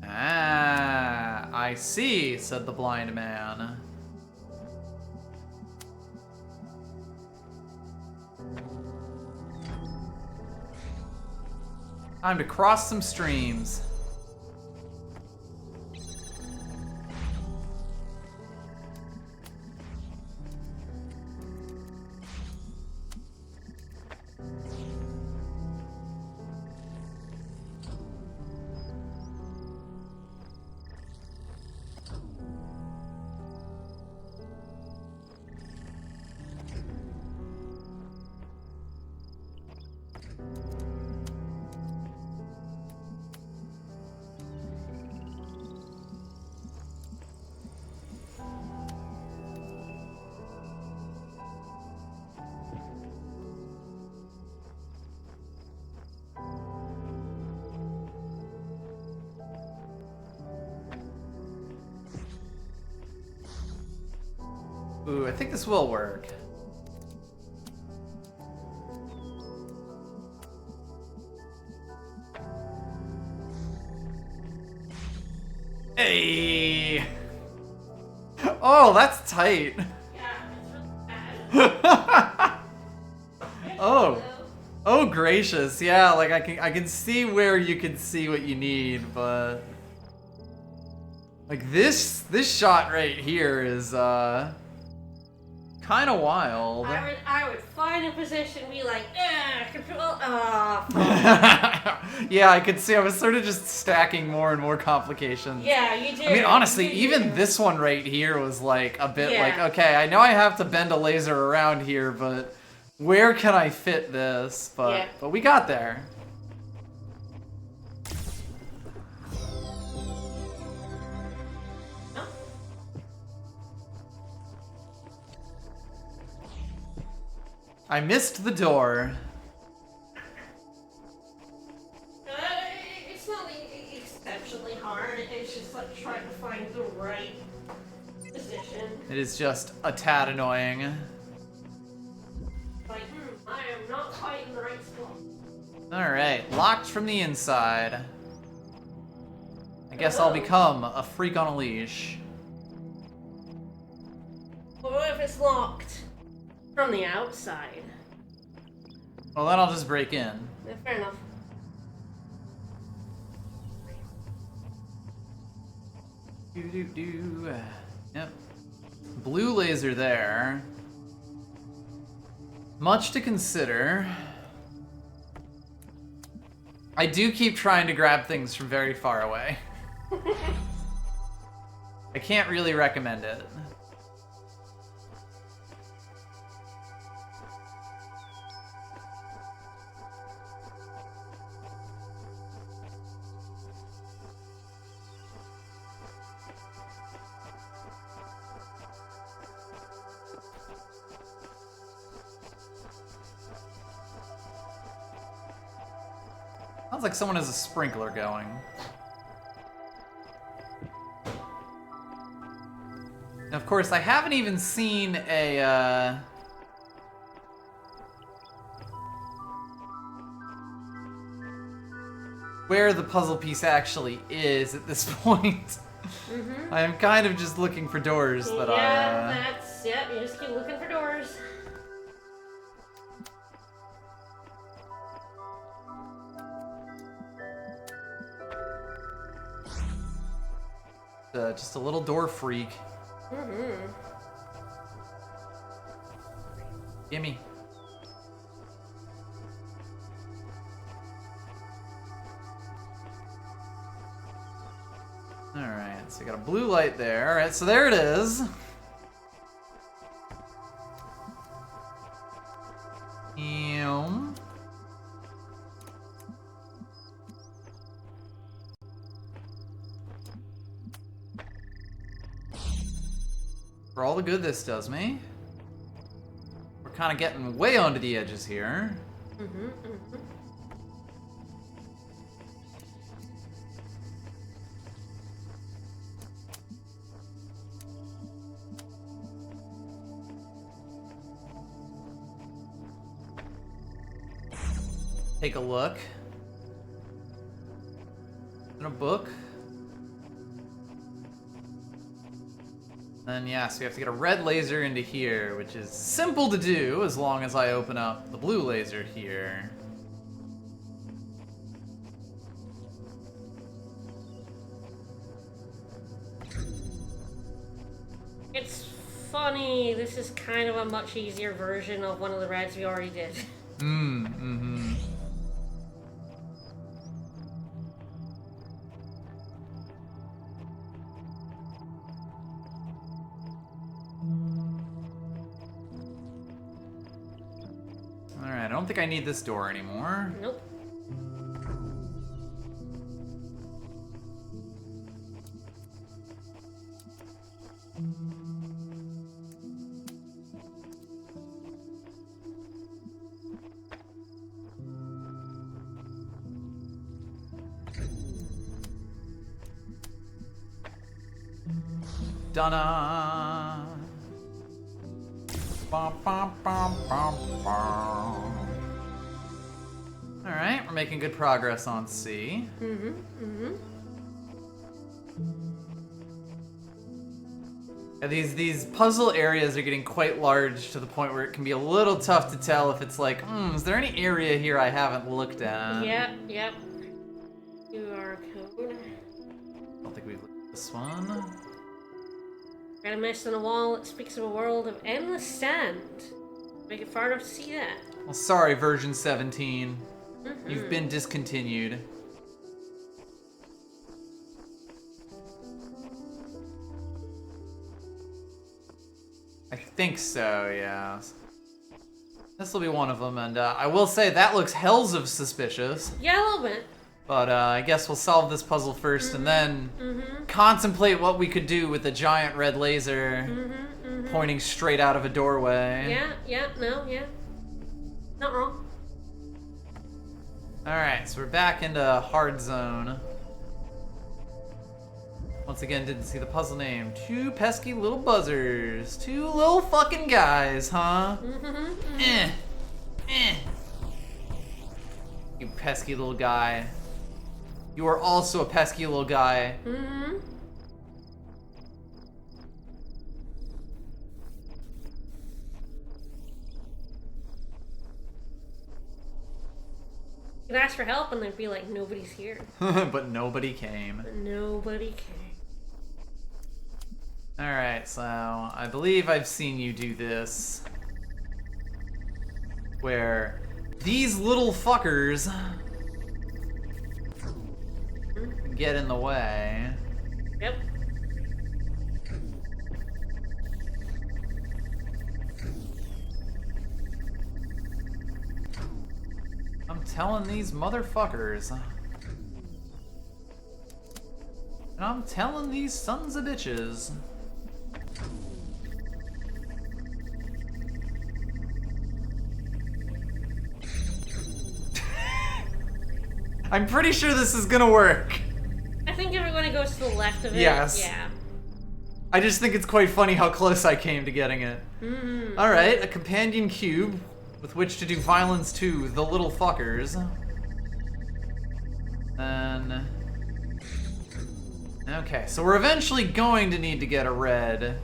Ah, I see, said the blind man. Time to cross some streams. Ooh, I think this will work. Hey! Oh, that's tight. Oh. Oh gracious. Yeah, like I can see where you can see what you need, but like this shot right here is kind of wild. I would find a position, be like, control, Yeah, I could see. I was sort of just stacking more and more complications. Yeah, you do. I mean, honestly, even this one right here was like a bit like, okay, I know I have to bend a laser around here, but where can I fit this? But we got there. I missed the door. It's not exceptionally hard. It's just like trying to find the right position. It is just a tad annoying. Like, I am not quite in the right spot. Alright, locked from the inside. I guess I'll become a freak on a leash. What if it's locked from the outside? Well, then I'll just break in. Yeah, fair enough. Do. Yep. Blue laser there. Much to consider. I do keep trying to grab things from very far away. I can't really recommend it. Sounds like someone has a sprinkler going. And of course, I haven't even seen a, where the puzzle piece actually is at this point. I am kind of just looking for doors that you just keep looking for doors. Just a little door freak. Gimme. Alright, so we got a blue light there. Alright, so there it is. For all the good this does me. We're kind of getting way onto the edges here. Take a look. In a book. Then yeah, so we have to get a red laser into here, which is simple to do as long as I open up the blue laser here. It's funny, this is kind of a much easier version of one of the reds we already did. Alright, I don't think I need this door anymore. Nope. Donna. Alright, we're making good progress on C. Yeah, these puzzle areas are getting quite large to the point where it can be a little tough to tell if it's like, is there any area here I haven't looked at? Yep. QR code. I don't think we've looked at this one. Got a mess on the wall that speaks of a world of endless sand. Make it far enough to see that. Well, sorry, version 17. You've been discontinued. I think so, yeah. This will be one of them, and I will say that looks hells of suspicious. Yeah, a little bit. But I guess we'll solve this puzzle first and then contemplate what we could do with a giant red laser pointing straight out of a doorway. Yeah. Not wrong. Alright, so we're back into hard zone. Once again, didn't see the puzzle name. Two pesky little buzzers. Two little fucking guys, huh? You pesky little guy. You are also a pesky little guy. You could ask for help and they'd be like, nobody's here. But nobody came. But nobody came. Alright, so I believe I've seen you do this. Where these little fuckers get in the way. Yep. I'm telling these motherfuckers. And I'm telling these sons of bitches. I'm pretty sure this is gonna work. I think everyone goes to the left of it. Yes. Yeah. I just think it's quite funny how close I came to getting it. Mm-hmm. Alright, a companion cube with which to do violence to the little fuckers. Then... Okay, so we're eventually going to need to get a red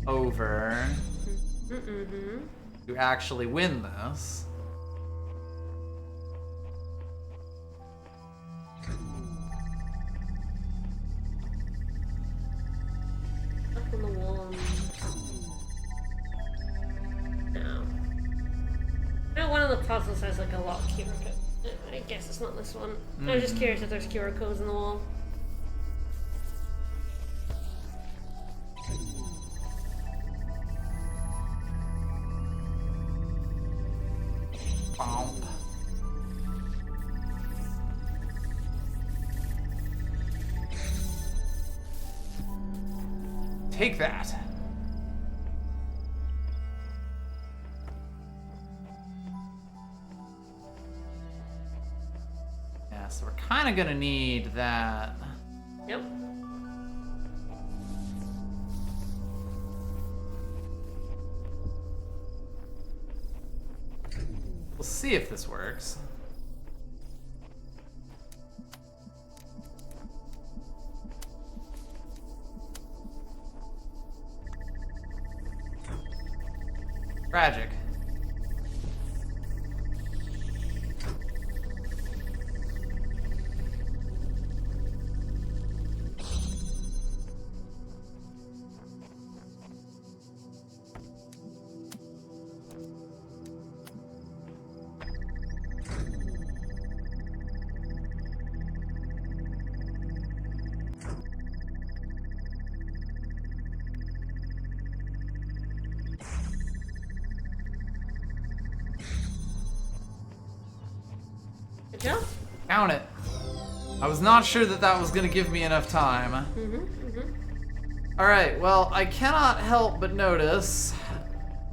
over to actually win this. Up on the wall. No. I know one of the puzzles has like a lot of QR codes. I guess it's not this one. I was just curious if there's QR codes in the wall. Bomb. Take that. Yeah, so we're kind of gonna need that. Yep. We'll see if this works. Tragic. Good job. Count it. I was not sure that that was going to give me enough time. Alright, well, I cannot help but notice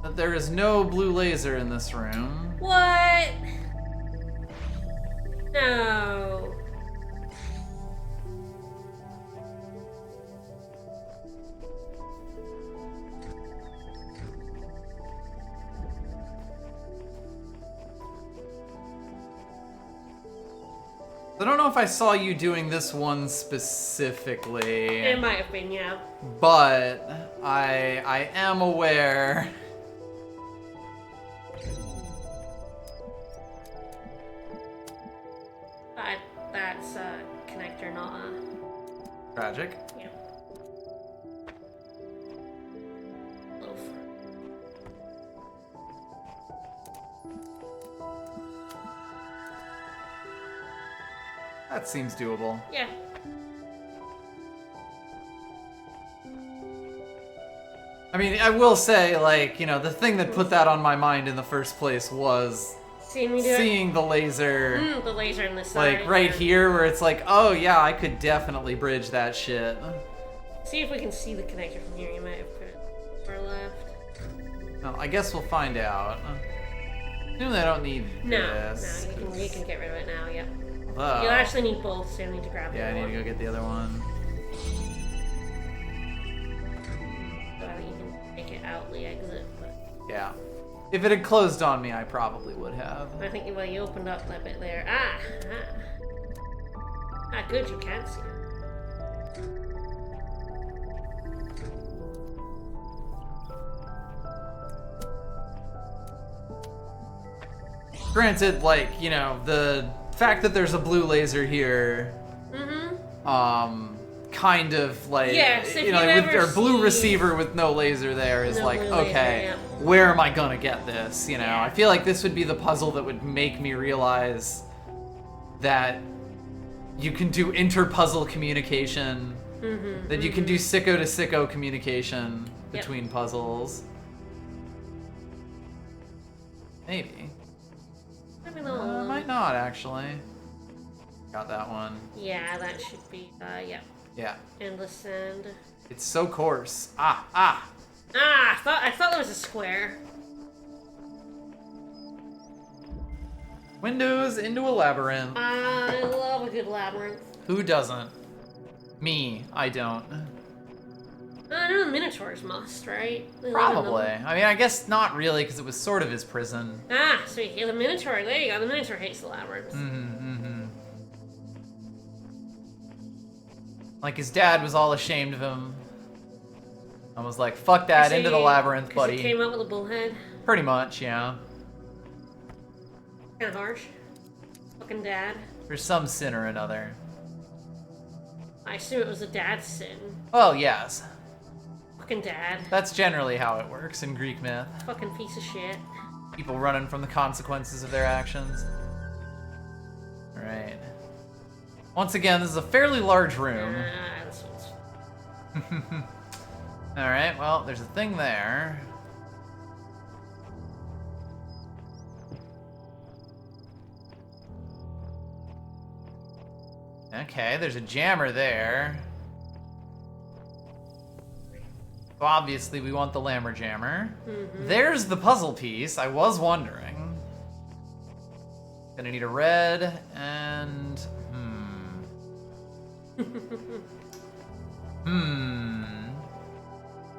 that there is no blue laser in this room. What? No. I don't know if I saw you doing this one specifically, It might have been, yeah. but I am aware. That's a connector, not a... Tragic. Yeah. Loaf. That seems doable. Yeah. I mean, I will say, like, you know, the thing that put that on my mind in the first place was Seeing me do it? seeing the laser, The laser in the side. like, right yeah. here, where it's like, oh yeah, I could definitely bridge that shit. See if we can see the connector from here. You might have put it far left. Well, I guess we'll find out. Assume I don't need No, this. no, you can get rid of it now, yep. Although, You'll actually need both, so you'll need to grab yeah, I the need to go get the other one. So that you can make it out the exit, but Yeah. If it had closed on me, I probably would have. I think, well, you opened up that bit there. Ah, good, you can't see it. Granted, like, you know, the fact that there's a blue laser here, kind of like, Yes, if you know, you with ever our blue see- receiver with no laser there is No like, blue laser, okay, yeah. where am I gonna get this? You know, Yeah. I feel like this would be the puzzle that would make me realize that you can do inter-puzzle communication. That you can do sicko to sicko communication between puzzles. Maybe. Maybe not. Might not, actually. Got that one. Yeah, that should be, yeah. Yeah. Endless sand. It's so coarse. Ah! Ah, I thought there was a square. Windows into a labyrinth. I love a good labyrinth. Who doesn't? Me. I don't. I know the Minotaurs must, right? They live in Probably. them. I mean, I guess not really, because it was sort of his prison. Ah, sweet. Yeah, the Minotaur. There you go. The Minotaur hates the labyrinth. Like, his dad was all ashamed of him. I was like, fuck that, into the labyrinth, 'Cause buddy. he came up with a bullhead. Pretty much, yeah. Kind of harsh. Fucking dad. For some sin or another. I assume it was a dad's sin. Well, yes. Fucking dad. That's generally how it works in Greek myth. Fucking piece of shit. People running from the consequences of their actions. Alright. Once again, this is a fairly large room. This one's... Alright, well, there's a thing there. Okay, there's a jammer there. So obviously, we want the Lammer jammer. There's the puzzle piece. I was wondering. Gonna need a red and...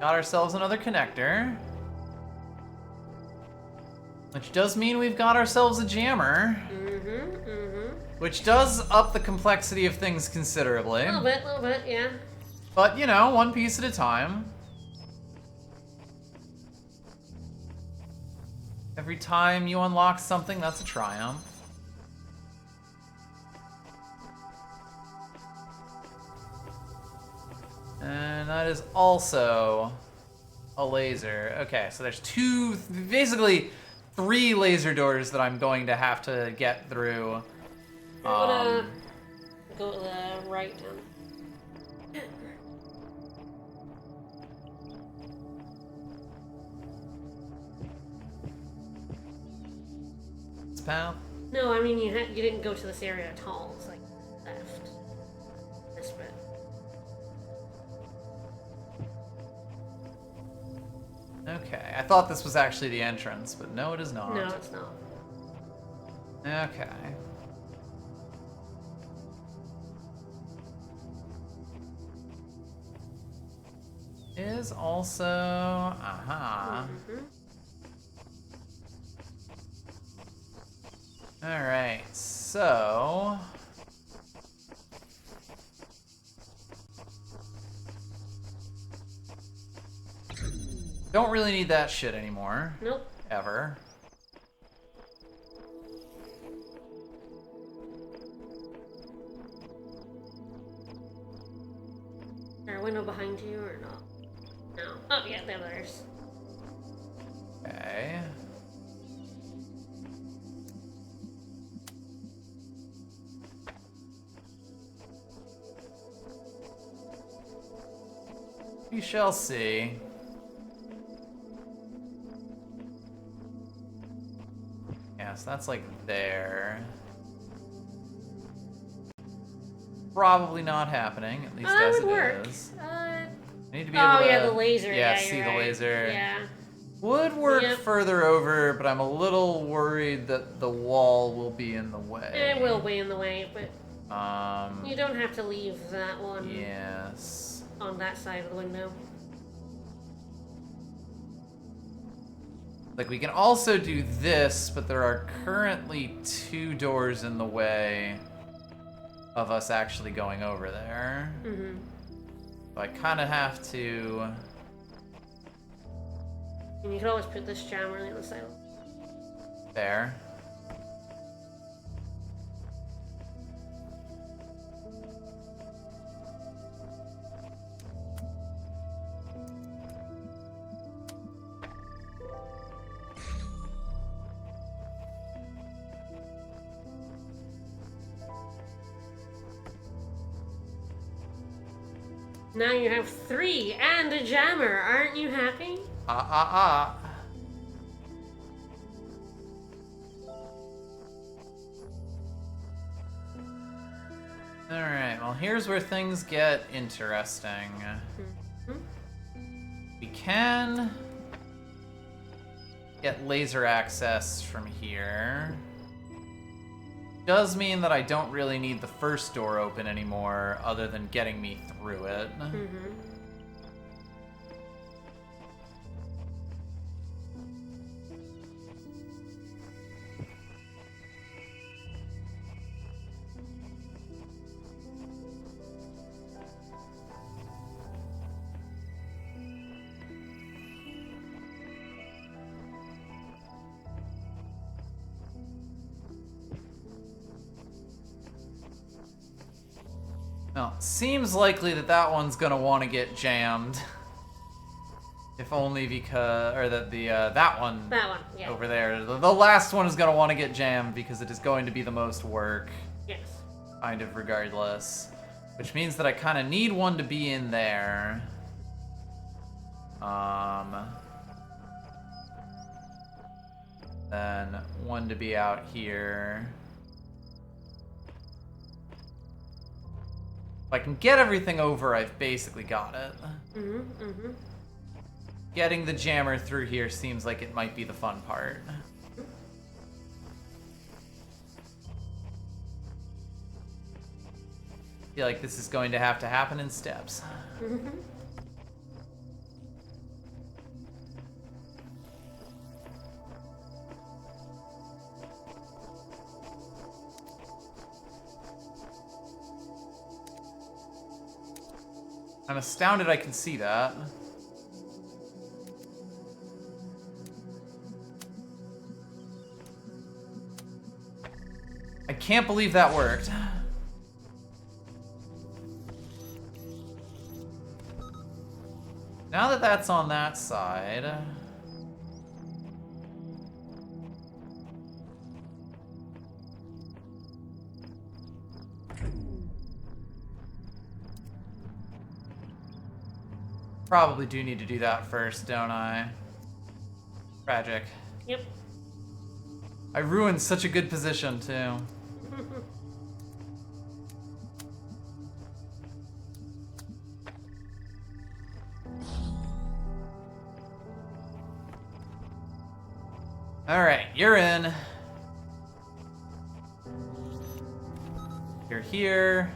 Got ourselves another connector. Which does mean we've got ourselves a jammer. Which does up the complexity of things considerably. A little bit, yeah. But, you know, one piece at a time. Every time you unlock something, that's a triumph. And that is also a laser. Okay, so there's basically three laser doors that I'm going to have to get through. I'm gonna go to the right now. This path? No, I mean you didn't go to this area at all. It's like left. This bit. Okay, I thought this was actually the entrance, but no, it is not. No, it's not. Okay. Is also... Aha. Alright, so... Don't really need that shit anymore. Nope. Ever. Is there a window behind you or not? No. Oh, yeah, there's. Okay. We shall see. Yeah, so that's like there. Probably not happening, at least Oh, that as would it work. is. I need to be Oh, able to... yeah, the laser. Yeah, Yeah, see you're the right. laser. Yeah. Would work Yep. further over, but I'm a little worried that the wall will be in the way. It will be in the way, but you Um, don't have to leave that one yes. on that side of the window. Like, we can also do this, but there are currently 2 doors in the way of us actually going over there. Mm-hmm. So I kind of have to... And you could always put this jammer on the other side. There. Now you have 3 and a jammer. Aren't you happy? Alright, well, here's where things get interesting. We can get laser access from here. Does mean that I don't really need the first door open anymore, other than getting me through it. Well, seems likely that that one's gonna want to get jammed. If only because, or that that one Yeah. over there, the last one is gonna want to get jammed because it is going to be the most work, Yes. kind of regardless. Which means that I kind of need one to be in there. Then one to be out here. If I can get everything over, I've basically got it. Getting the jammer through here seems like it might be the fun part. I feel like this is going to happen in steps. I'm astounded I can see that. I can't believe that worked. Now that that's on that side... Probably do need to do that first, don't I? Tragic. Yep. I ruined such a good position, too. Alright, you're in. You're here.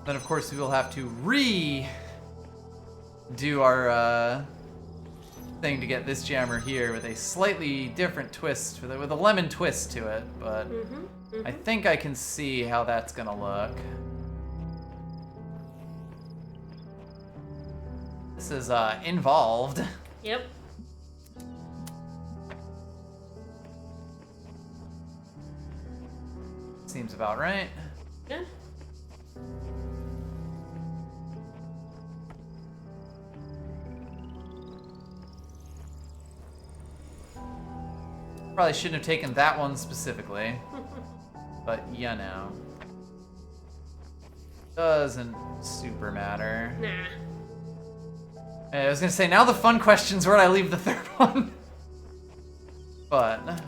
Then, of course, we will have to redo our thing to get this jammer here with a slightly different twist, with a lemon twist to it. But I think I can see how that's gonna look. This is involved. Yep. Seems about right. Yeah. Probably shouldn't have taken that one specifically, but you know. Doesn't super matter. Nah. I was gonna say, now the fun question's where I leave the third one. But...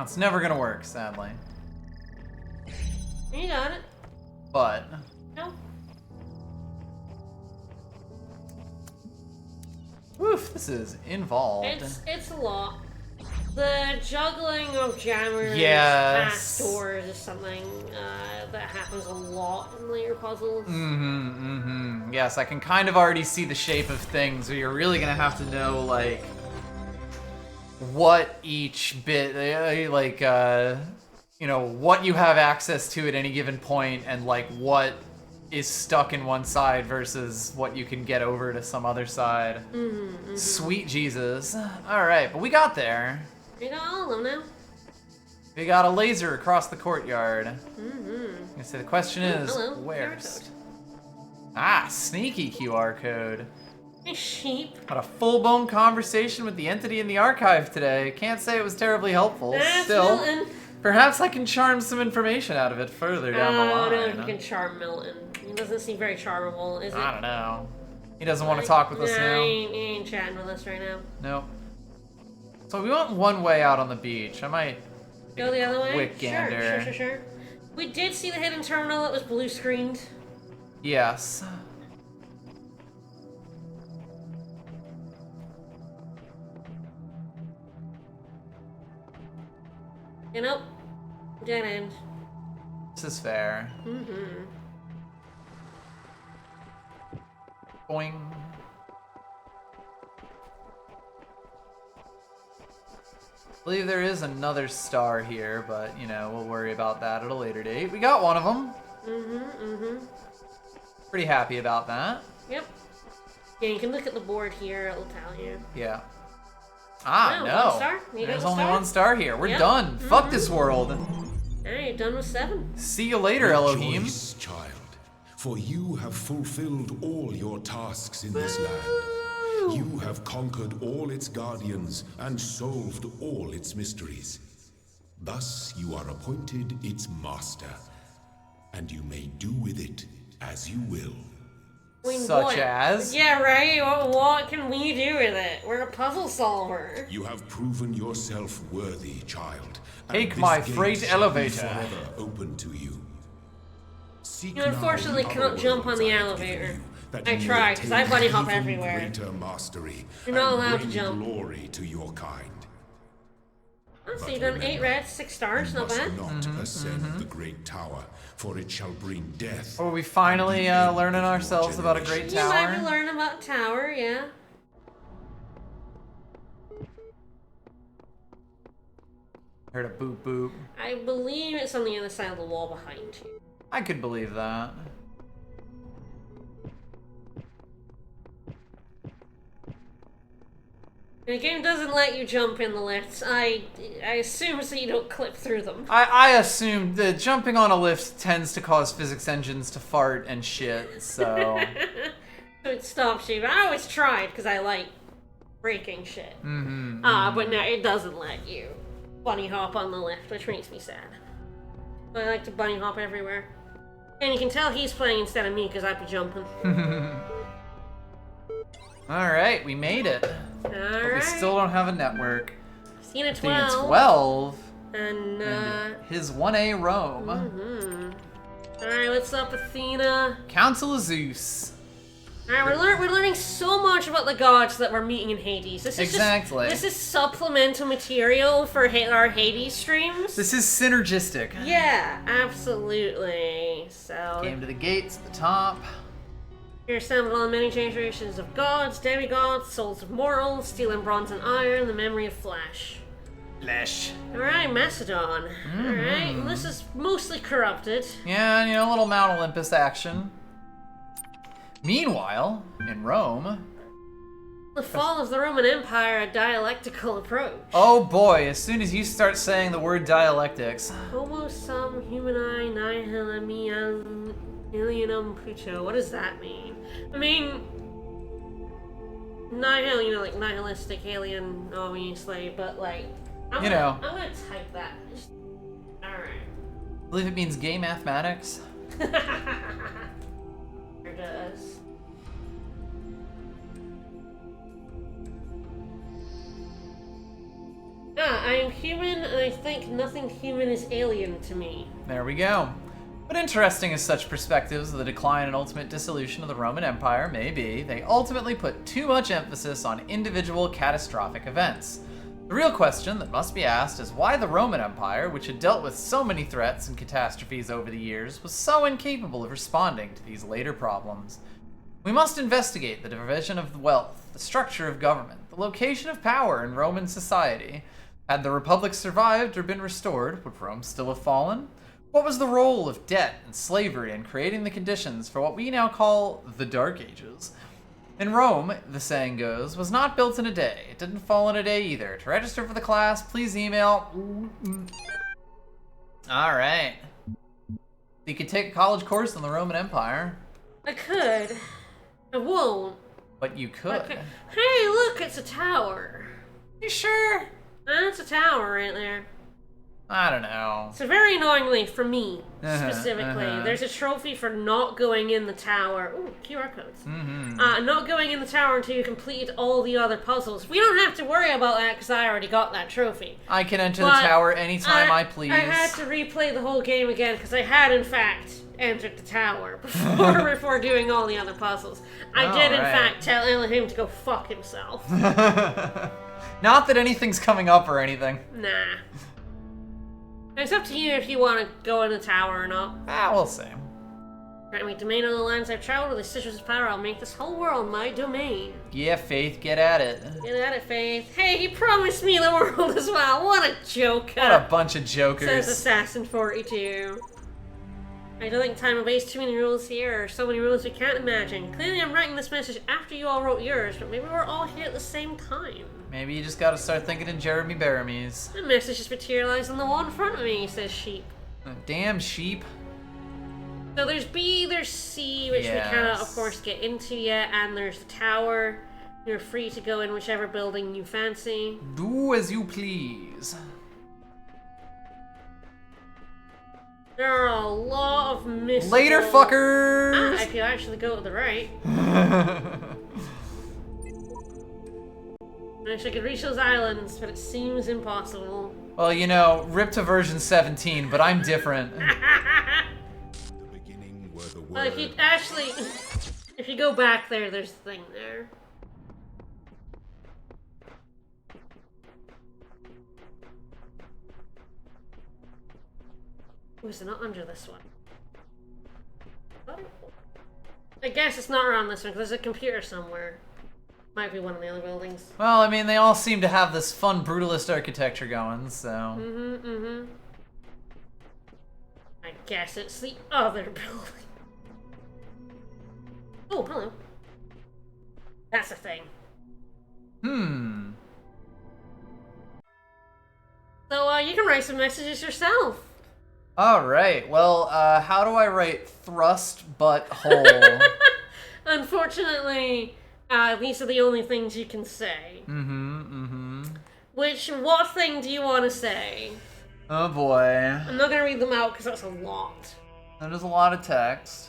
it's never gonna work, sadly. You got it. But... No. Woof, this is involved. It's a lot. The juggling of jammers Yes. past doors is something that happens a lot in later puzzles. Yes, I can kind of already see the shape of things where you're really gonna have to know, like, what each bit, you know, what you have access to at any given point, and like what is stuck in one side versus what you can get over to some other side. Sweet Jesus. Alright, but we got there. We got all of them now. We got a laser across the courtyard. I say the question is, Hello. where's? QR code. Ah, sneaky QR code. Hey, sheep. Had a full-blown conversation with the entity in the archive today. Can't say it was terribly helpful. That's Still, Milton. perhaps I can charm some information out of it further down the I don't know line. if you can charm Milton. He doesn't seem very charmable, is it? I don't know. He doesn't want to talk with us Nah, now. He ain't chatting with us right now. Nope. So we went one way out on the beach. I might Go the other way? quick gander. Sure. We did see the hidden terminal that was blue screened. Yes. You know, dead end. This is fair. Boing. I believe there is another star here, but, you know, we'll worry about that at a later date. We got one of them. Pretty happy about that. Yep. Yeah, you can look at the board here, it'll tell you. Yeah. Ah, Oh, no. one star? You got There's one only star? one star here. We're Yep. done. Fuck this world. Alright, you're done with 7. See you later, Elohim. Rejoice, child, for you have fulfilled all your tasks in this land. You have conquered all its guardians and solved all its mysteries. Thus you are appointed its master, and you may do with it as you will. I mean, Such what? as? Yeah, right? What can we do with it? We're a puzzle solver. You have proven yourself worthy, child. and Take this my gate freight shall be elevator. forever open to you. Seek You now unfortunately the cannot other jump on worlds the I have elevator. given you, that I you may tried, 'cause I attain bunny hop even everywhere. Greater mastery. You're not and allowed to bring jump. glory to your kind. Oh, so But you've done 8 remember, reds, 6 stars, You not must bad. not ascend the great tower, for it shall bring death. Are we finally and the end learning of your ourselves about a great generation. You might be tower? learning about tower, yeah. Heard a boop boop. I believe it's on the other side of the wall behind you. I could believe that. The game doesn't let you jump in the lifts. I assume so you don't clip through them. I assume that jumping on a lift tends to cause physics engines to fart and shit, so... So it stops you. But I always tried because I like breaking shit. But no, it doesn't let you bunny hop on the lift, which makes me sad. But I like to bunny hop everywhere. And you can tell he's playing instead of me because I'd be jumping. Alright, we made it. But we Alright. still don't have a network. Seen a Being 12. 12. And, And his 1A Rome. Alright, what's up, Athena? Council of Zeus. Alright, we're learning so much about the gods that we're meeting in Hades. This is Exactly. This is supplemental material for our Hades streams. This is synergistic. Yeah, absolutely. So, Came to the gates at the top. you're assembled on many generations of gods, demigods, souls of mortals, steel and bronze and iron, the memory of flesh. Flesh. Alright, Macedon. Alright, this is mostly corrupted. Yeah, you know, a little Mount Olympus action. Meanwhile, in Rome... The fall of the Roman Empire, a dialectical approach. Oh boy, as soon as you start saying the word dialectics... Homo sum humani nihil alienum puto. What does that mean? I mean, nihil, you know, like nihilistic alien, obviously, but like, I'm gonna type that. Alright. I believe it means gay mathematics. It does. I am human, and I think nothing human is alien to me. There we go. But interesting as such perspectives of the decline and ultimate dissolution of the Roman Empire may be, they ultimately put too much emphasis on individual catastrophic events. The real question that must be asked is why the Roman Empire, which had dealt with so many threats and catastrophes over the years, was so incapable of responding to these later problems. We must investigate the division of wealth, the structure of government, the location of power in Roman society. Had the Republic survived or been restored, would Rome still have fallen? What was the role of debt and slavery in creating the conditions for what we now call the Dark Ages? In Rome, the saying goes, was not built in a day. It didn't fall in a day either. To register for the class, please email... Alright. You could take a college course on the Roman Empire. I could. I won't. But you could. Hey, look, it's a tower. You sure? That's a tower right there. I don't know. So very annoyingly, for me, specifically, there's a trophy for not going in the tower. Ooh, QR codes. Not going in the tower until you completed all the other puzzles. We don't have to worry about that because I already got that trophy. I can enter the tower anytime I please. I had to replay the whole game again because I had, in fact, entered the tower before doing all the other puzzles. I did, in fact, tell him to go fuck himself. Not that anything's coming up or anything. Nah. It's up to you if you want to go in the tower or not. We'll see. Grant me domain on the lands I've traveled with the citrus power. I'll make this whole world my domain. Yeah, Faith, get at it. Get at it, Faith. Hey, he promised me the world as well. What a joker. What a bunch of jokers. Says Assassin 42. I don't think time obeys too many rules here, or so many rules we can't imagine. Clearly I'm writing this message after you all wrote yours, but maybe we're all here at the same time. Maybe you just gotta start thinking in Jeremy Baramies. The message just materialized on the wall in front of me, says Sheep. Damn sheep. So there's B, there's C, which we cannot, of course, get into yet, and there's the tower. You're free to go in whichever building you fancy. Do as you please. There are a lot of mystical... Later, fuckers! If you actually go to the right. I wish I could reach those islands, but it seems impossible. Well, you know, rip to version 17, but I'm different. Well, if you actually... If you go back there, there's the thing there. Oh, is it not under this one? I guess it's not around this one, because there's a computer somewhere. Might be one of the other buildings. Well, I mean, they all seem to have this fun brutalist architecture going, so... I guess it's the other building. Oh, hello. That's a thing. So, you can write some messages yourself. Alright, well, how do I write thrust but hole? Unfortunately, these are the only things you can say. What thing do you want to say? Oh boy. I'm not gonna read them out because that's a lot. That is a lot of text.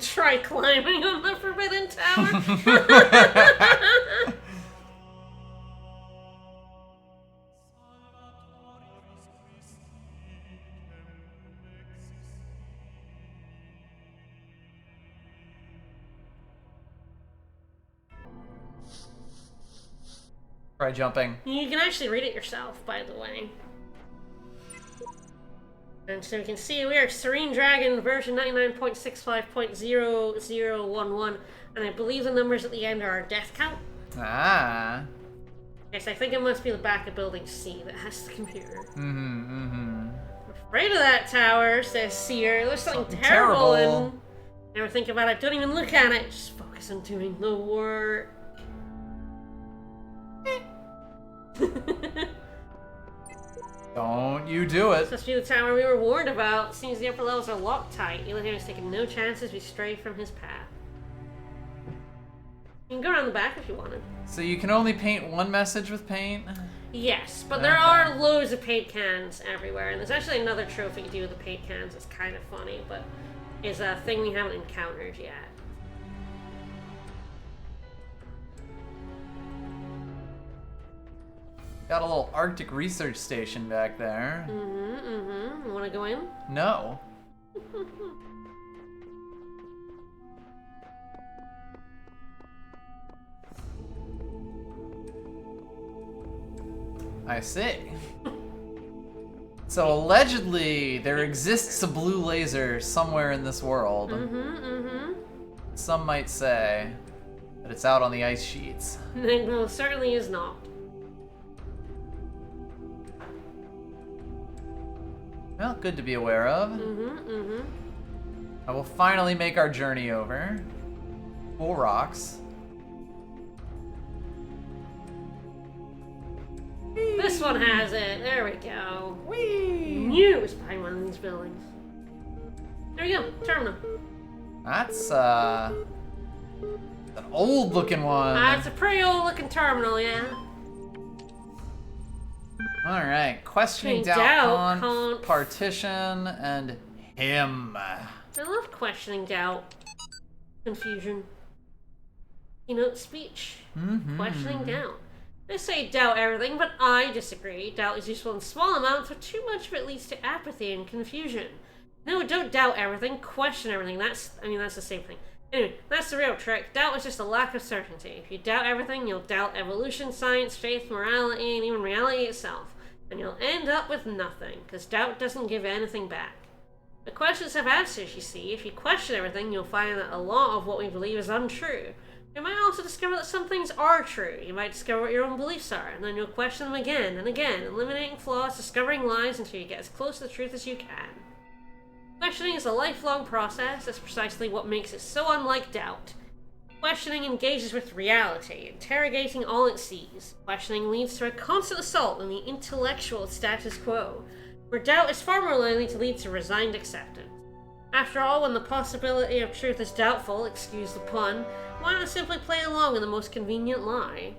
Try climbing on the Forbidden Tower. Try jumping. You can actually read it yourself, by the way. And so you can see we are Serene Dragon version 99.65.0011, and I believe the numbers at the end are our death count. Ah. Yes, I think it must be the back of building C that has the computer. I'm afraid of that tower, says Seer. There's something terrible and never think about it. Don't even look at it. Just focus on doing the work. Don't you do it. This must be the tower we were warned about. Seems the upper levels are locked tight. Elahir has taken no chances we stray from his path. You can go around the back if you wanted. So you can only paint one message with paint? Yes, but there are loads of paint cans everywhere, and there's actually another trophy to do with the paint cans. It's kind of funny, but it's a thing we haven't encountered yet. Got a little Arctic research station back there. You wanna go in? No. I see. So allegedly, there exists a blue laser somewhere in this world. Some might say that but it's out on the ice sheets. It most certainly is not. Well, good to be aware of. I will finally make our journey over. Cool rocks. This one has it. There we go. Whee! Knew it was behind one of these buildings. There we go. Terminal. That's an old looking one. It's a pretty old looking terminal, yeah. Alright, questioning Doubt, doubt, conf, partition, and him. I love questioning doubt. Confusion. Keynote speech. Questioning doubt. They say doubt everything, but I disagree. Doubt is useful in small amounts, but too much of it leads to apathy and confusion. No, don't doubt everything, question everything. That's the same thing. Anyway, that's the real trick. Doubt is just a lack of certainty. If you doubt everything, you'll doubt evolution, science, faith, morality, and even reality itself. And you'll end up with nothing, because doubt doesn't give anything back. The questions have answers, you see. If you question everything, you'll find that a lot of what we believe is untrue. You might also discover that some things are true. You might discover what your own beliefs are, and then you'll question them again and again, eliminating flaws, discovering lies until you get as close to the truth as you can. Questioning is a lifelong process. That's precisely what makes it so unlike doubt. Questioning engages with reality, interrogating all it sees. Questioning leads to a constant assault on the intellectual status quo, where doubt is far more likely to lead to resigned acceptance. After all, when the possibility of truth is doubtful, excuse the pun, why not simply play along in the most convenient lie?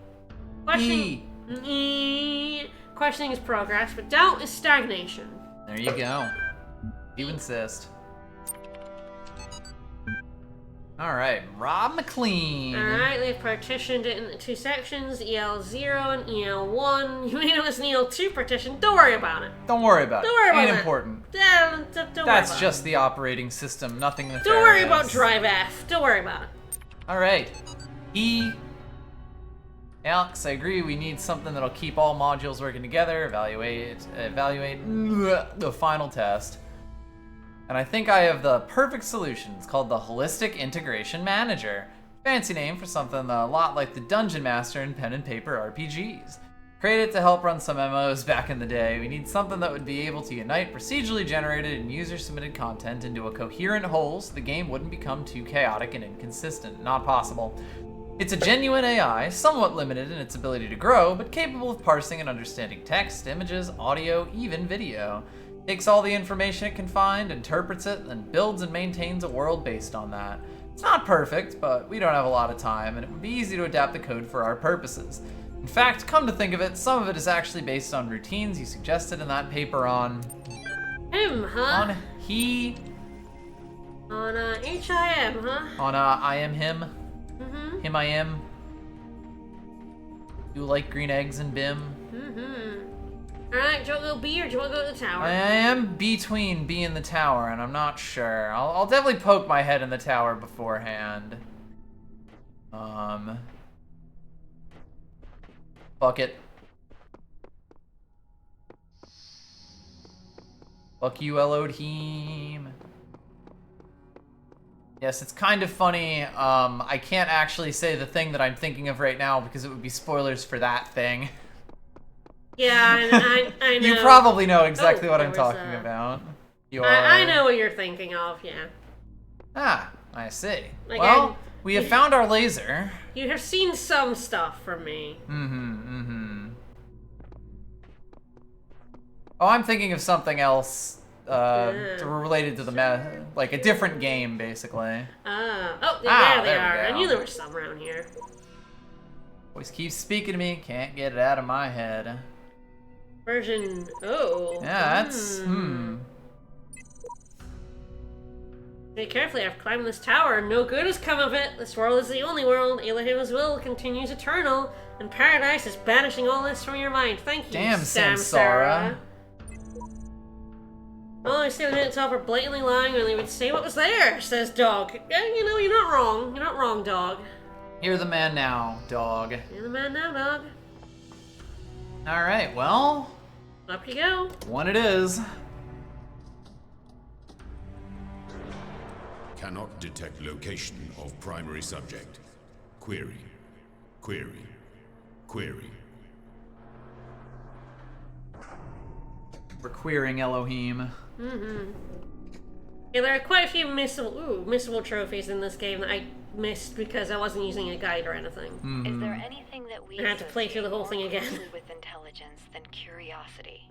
Questioning is progress, but doubt is stagnation. There you go. You insist. Alright, Rob McLean. Alright, they've partitioned it into two sections, EL0 and EL1. You mean it was an EL2 partition? Don't worry about it. Don't worry about it. Don't worry about Ain't it. important. Don't worry about That's just the operating system, nothing nefarious. Don't worry about Drive F. Don't worry about it. Alright. Alex, I agree, we need something that'll keep all modules working together, evaluate the final test. And I think I have the perfect solution. It's called the Holistic Integration Manager. Fancy name for something a lot like the Dungeon Master in pen and paper RPGs. Created to help run some MMOs back in the day, we need something that would be able to unite procedurally generated and user-submitted content into a coherent whole so the game wouldn't become too chaotic and inconsistent. Not possible. It's a genuine AI, somewhat limited in its ability to grow, but capable of parsing and understanding text, images, audio, even video. Takes all the information it can find, interprets it, and builds and maintains a world based on that. It's not perfect, but we don't have a lot of time, and it would be easy to adapt the code for our purposes. In fact, come to think of it, some of it is actually based on routines you suggested in that paper on... Him, huh? On HIM, huh? On I am him. Mm-hmm. Him I am. You like green eggs and BIM? Mm-hmm. Alright, do you want to go B or do you want to go to the tower? I am between B and the tower, and I'm not sure. I'll definitely poke my head in the tower beforehand. Fuck it. Fuck you, Elohim. Yes, it's kind of funny. I can't actually say the thing that I'm thinking of right now because it would be spoilers for that thing. Yeah, I know. You probably know exactly what there I'm was talking a- about. I know what you're thinking of, yeah. Ah, I see. Again, well, we have found our laser. You have seen some stuff from me. Oh, I'm thinking of something else related to the like a different game, basically. Oh, Ah, there they there we are. I go. knew there was some around here. Voice keeps speaking to me, can't get it out of my head. Version. Oh. Yeah, that's Very carefully, I've climbed this tower, and no good has come of it. This world is the only world. Elohim's will continues eternal, and paradise is banishing all this from your mind. Thank you, Damn, Samsara. Oh, I see the minutes off are blatantly lying when they would say what was there, says Dog. Yeah, you know, you're not wrong. You're not wrong, Dog. You're the man now, dog. You're the man now, Dog. Alright, well, Up you go. one it is. Cannot detect location of primary subject. Query. Query. Query. We're queering Elohim. Yeah, there are quite a few missable trophies in this game that I missed because I wasn't using a guide or anything. Is there anything that we I had to play through the whole thing associate again. more closely with intelligence than curiosity?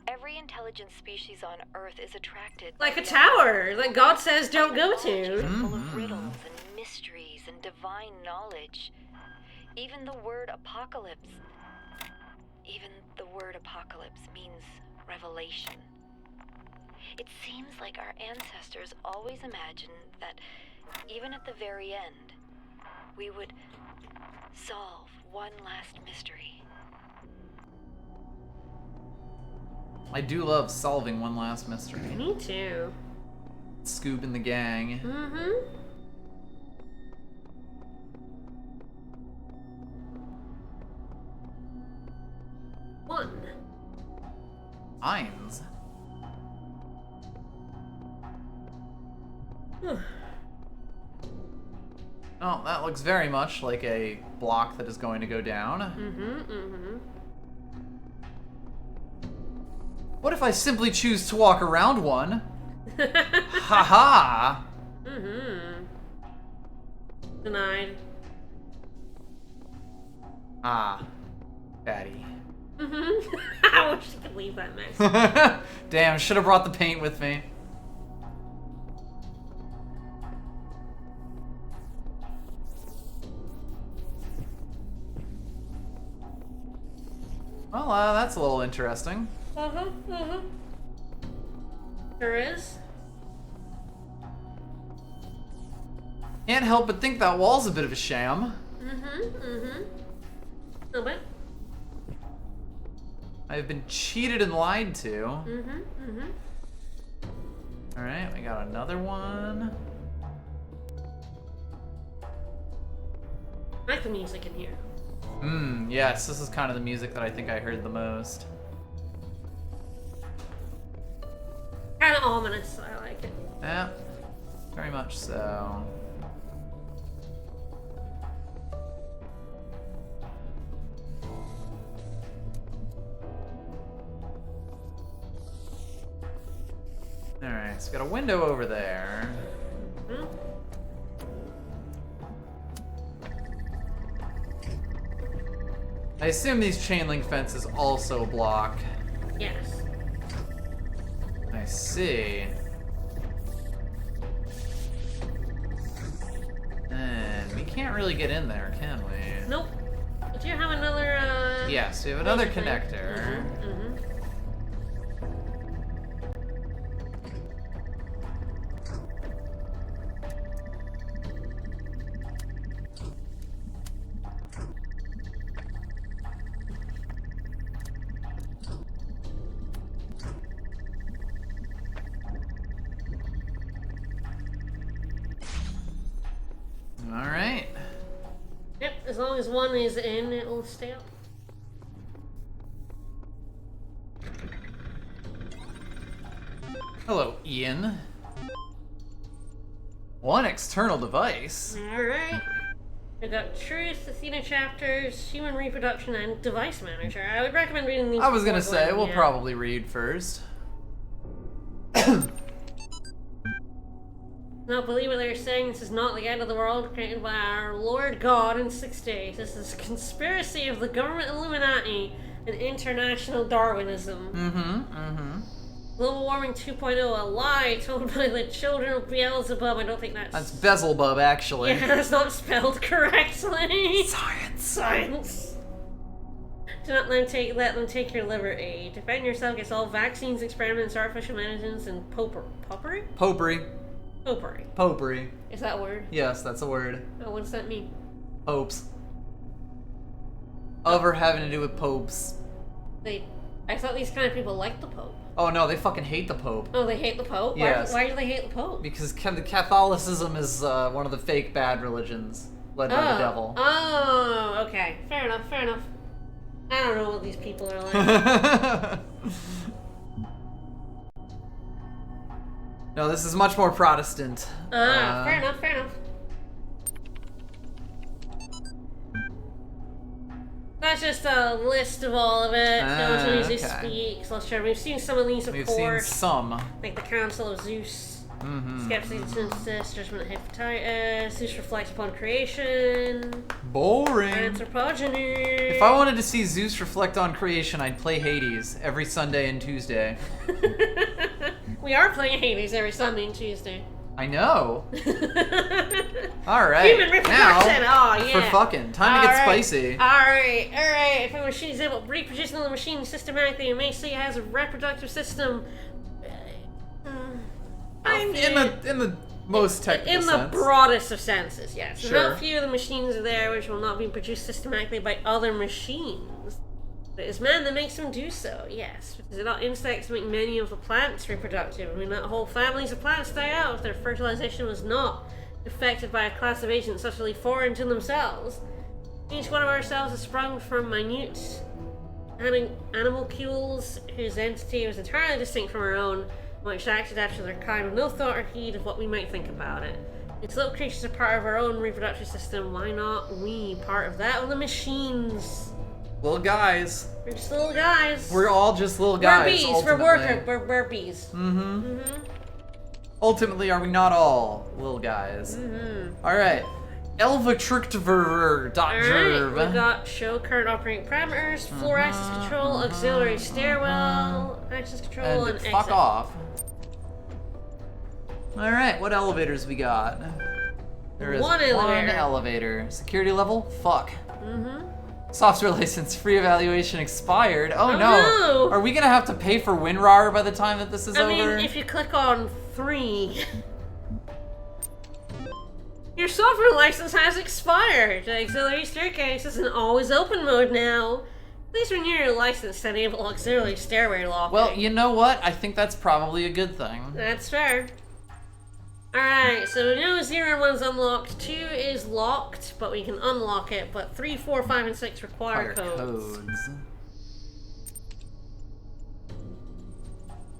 Every intelligent species on Earth is attracted Like by a the tower that God says don't go knowledge to. is full of riddles and mysteries and divine knowledge. Even the word apocalypse means revelation. It seems like our ancestors always imagined that even at the very end, we would solve one last mystery. I do love solving one last mystery. Me too. Scoop and the gang. One. Mines. Oh, that looks very much like a block that is going to go down. What if I simply choose to walk around one? Haha! Denied. Ah, fatty. I wish I could leave that mess. Damn, should have brought the paint with me. Well, that's a little interesting. There is. Can't help but think that wall's a bit of a sham. A little bit. I've been cheated and lied to. Alright, we got another one. I like the music in here. Yes, this is kind of the music that I think I heard the most. Kind of ominous. I like it. Yeah, very much so. Alright, so we got a window over there. I assume these chain link fences also block. Yes. I see. And we can't really get in there, can we? Nope. But you have another, Yes, we have another thing. connector. Alright. Yep, as long as one is in, it will stay up. Hello, Ian. One external device. Alright. We got Truth, Athena chapters, Human Reproduction, and Device Manager. I would recommend reading these. I was gonna before say, going, we'll yeah. probably read first. Now, believe what they're saying. This is not the end of the world created by our Lord God in 6 days. This is a conspiracy of the government Illuminati and international Darwinism. Global warming 2.0, a lie told by the children of Beelzebub. I don't think That's Beelzebub, actually. Yeah, that's not spelled correctly. Science. Science. Do not let them take your liberty. Defend yourself against all vaccines, experiments, artificial medicines, and popery? Popery. Popery. Popery. Is that a word? Yes, that's a word. Oh, what does that mean? Popes. Over having to do with popes. I thought these kind of people liked the Pope. Oh no, they fucking hate the Pope. Oh, they hate the Pope? Yes. Why do they hate the Pope? Because Catholicism is one of the fake bad religions led by the devil. Oh, okay. Fair enough. I don't know what these people are like. No, this is much more Protestant. Fair enough. That's just a list of all of it. No one usually okay. speaks. Let's try. We've seen some of these, of We've course. seen some. Like the Council of Zeus. Skeptics, Synthesis, Judgment of Hepatitis. Zeus reflects upon creation. Boring. Anthropogeny. If I wanted to see Zeus reflect on creation, I'd play Hades every Sunday and Tuesday. We are playing Hades every Sunday and Tuesday. I know. All right. Human reproduction. Now, Oh, yeah. for fucking time to get spicy. Alright. If a machine is able to reproduce another machine systematically, it may say it has a reproducctive system. In the most technical In the sense. broadest of senses, yes. Sure. Not few of the machines are there which will not be produced systematically by other machines. But it's man that makes them do so, yes. Because not insects make many of the plants reproductive. I mean, that whole families of plants die out if their fertilization was not affected by a class of agents utterly foreign to themselves. Each one of our cells is sprung from minute animalcules whose entity was entirely distinct from our own, which acted after their kind with no thought or heed of what we might think about it. These little creatures are part of our own reproductive system. Why not we part of that of the machines? Little guys. We're just little guys. We're all just little guys. We're bees. Ultimately. We're bees. Ultimately, are we not all little guys? All right. Elvatrictver. Alright, we got show current operating parameters, floor access control, auxiliary stairwell, access control, and exit. fuck off. All right, what elevators we got? There is One elevator. elevator. Security level? Fuck. Software license free evaluation expired. Oh, no. Are we gonna have to pay for WinRAR by the time that this is I over? mean, if you click on 3... Your software license has expired. The auxiliary staircase is in always open mode now. Please renew your license to enable auxiliary stairway locking. Well, you know what? I think that's probably a good thing. That's fair. Alright, so we know 0 and 1 is unlocked, 2 is locked, but we can unlock it, but 3, 4, 5, and 6 require codes.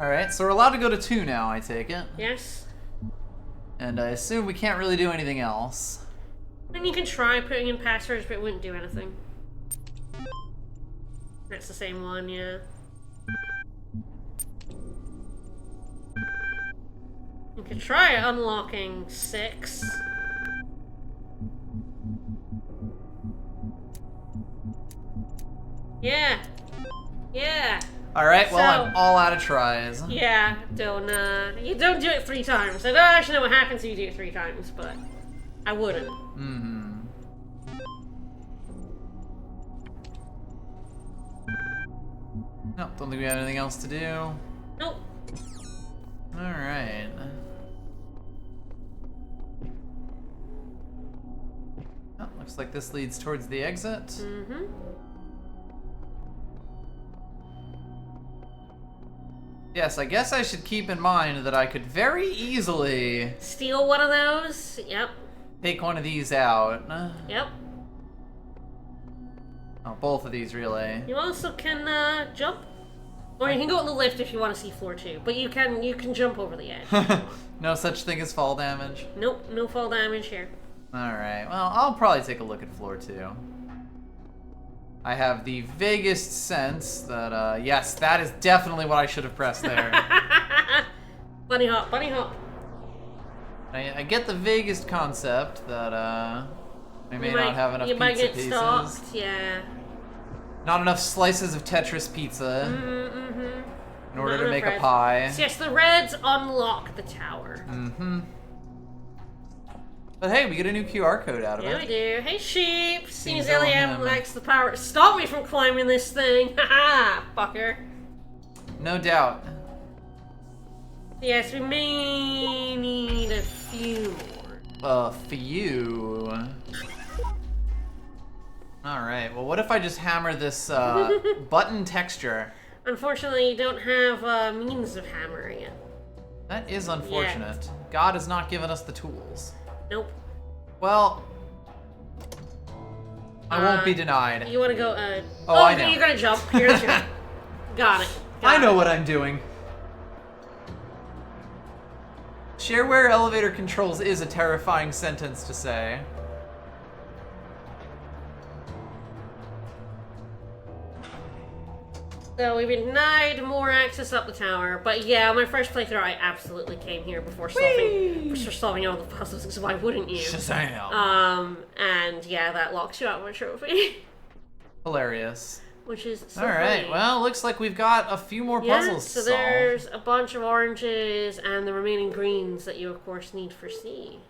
Alright, so we're allowed to go to 2 now, I take it. Yes? And I assume we can't really do anything else. And you can try putting in passwords, but it wouldn't do anything. That's the same one, yeah. You could try unlocking 6. Yeah. Yeah. Alright, well, So- I'm all out of tries. Yeah, you don't do it 3 times. I don't actually know what happens if you do it 3 times, but I wouldn't. Nope, don't think we have anything else to do. Nope. Alright. Oh, looks like this leads towards the exit. Yes, I guess I should keep in mind that I could very easily Steal one of those? Yep. take one of these out. Yep. Oh, both of these, really. You also can jump, or you can go on the lift if you want to see floor 2. But you can jump over the edge. No such thing as fall damage. Nope, no fall damage here. Alright, well, I'll probably take a look at floor 2. I have the vaguest sense that, yes, that is definitely what I should have pressed there. Bunny hop, bunny hop. I get the vaguest concept that, I may not have enough You pizza might get pieces. stalked, yeah. Not enough slices of Tetris pizza in order to make a pie. So yes, the reds unlock the tower. But hey, we get a new QR code out of Yeah, it. we do. Hey, sheep! Seems Seems Eliam Eliam. lacks the power to stop me from climbing this thing. Haha, fucker. No doubt. Yes, we may need a few more. For you. Alright, well, what if I just hammer this button texture? Unfortunately, you don't have means of hammering it. That is unfortunate. God has not given us the tools. Nope. Well, I won't be denied. You want to go, Oh, I okay, know. you're gonna jump. Here's your... Got it. I know what I'm doing. Shareware elevator controls is a terrifying sentence to say. So we've been denied more access up the tower, but yeah, my first playthrough I absolutely came here before solving all the puzzles, because why wouldn't you? Shazam! And yeah, that locks you out of a trophy. Hilarious. Which is so Alright, funny. well, looks like we've got a few more Yeah, puzzles so to solve. there's a bunch of oranges and the remaining greens that you of course need for C.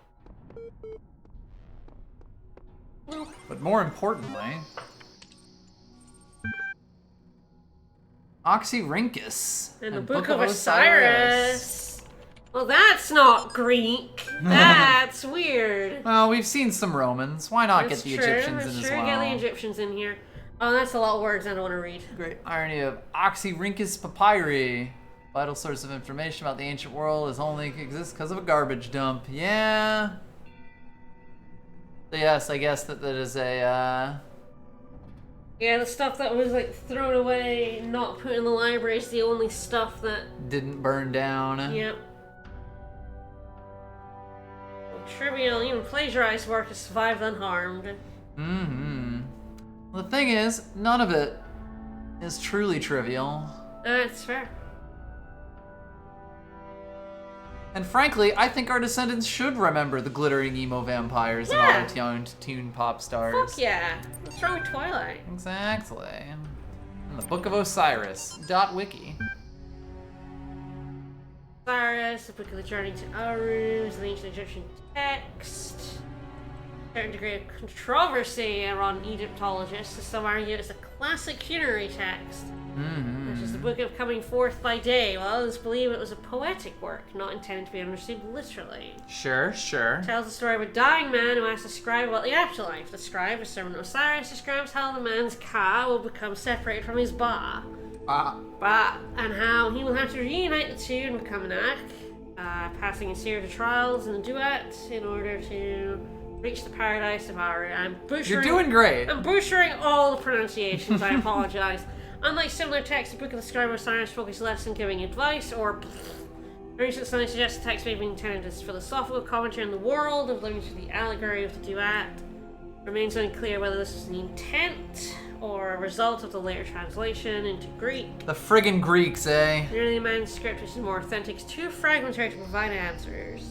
But more importantly, Oxyrhynchus And the Book of Osiris. Well, that's not Greek. That's weird. Well, we've seen some Romans. Why not That's get the true. Egyptians That's in true. as well? Get the Egyptians in here. Oh, that's a lot of words I don't want to read. Great irony of Oxyrhynchus papyri. Vital source of information about the ancient world is only exists because of a garbage dump. Yeah. So yes, I guess that is a, Yeah, the stuff that was like thrown away, not put in the library is the only stuff that... didn't burn down. Yep. Trivial, even plagiarized work has survived unharmed. Mm-hmm. Well, the thing is, none of it is truly trivial. That's fair. And frankly, I think our descendants should remember the glittering emo vampires and Yeah. auto-tuned pop stars. Fuck yeah. What's wrong with Twilight? Exactly. And the Book of Osiris. .wiki. Osiris, the Book of the Journey to Aru, is an ancient Egyptian text. Certain degree of controversy around Egyptologists, as some argue it's a classic funerary text, which is the Book of Coming Forth by Day, while others believe it was a poetic work, not intended to be understood literally. Sure. It tells the story of a dying man who asks the scribe about the afterlife. The scribe, a servant of Osiris, describes how the man's Ka will become separated from his Ba. And how he will have to reunite the two and become an Ak, passing a series of trials and a duet in order to reach the paradise of Aru. You're doing great. I'm butchering all the pronunciations, I apologize. Unlike similar texts, the Book of the Scribe of Osiris focuses less on giving advice or recent studies suggest the text may be intended as philosophical commentary on the world, of living through the allegory of the duet. Remains unclear whether this is the intent or a result of the later translation into Greek. The friggin' Greeks, eh? The early manuscript, which is more authentic, is too fragmentary to provide answers.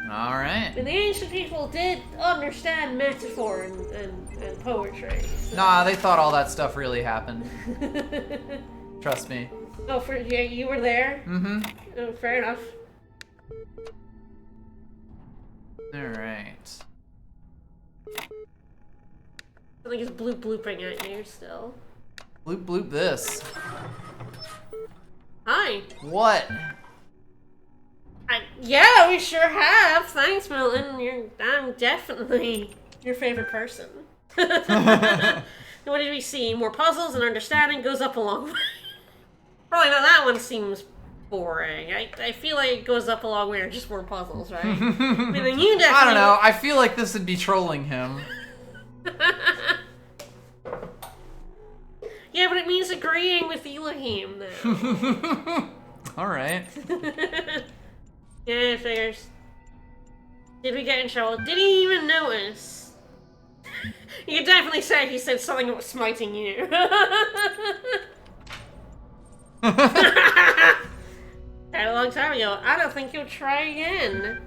Alright. And the ancient people did understand metaphor and poetry. So. Nah, they thought all that stuff really happened. Trust me. Oh, yeah, you were there? Mm-hmm. Oh, fair enough. Alright. Something is blooping at you still. Bloop bloop this. Hi. What? Yeah, we sure have. Thanks, Milton. I'm definitely your favorite person. What did we see? More puzzles and understanding goes up a long way. Probably not. That one seems boring. I feel like it goes up a long way or just more puzzles, right? I mean, then you definitely... I don't know. I feel like this would be trolling him. Yeah, but it means agreeing with Elohim now. Alright. Yeah, it figures. Did we get in trouble? Did he even notice? You could definitely say he said something about smiting you. A long time ago. I don't think he'll try again.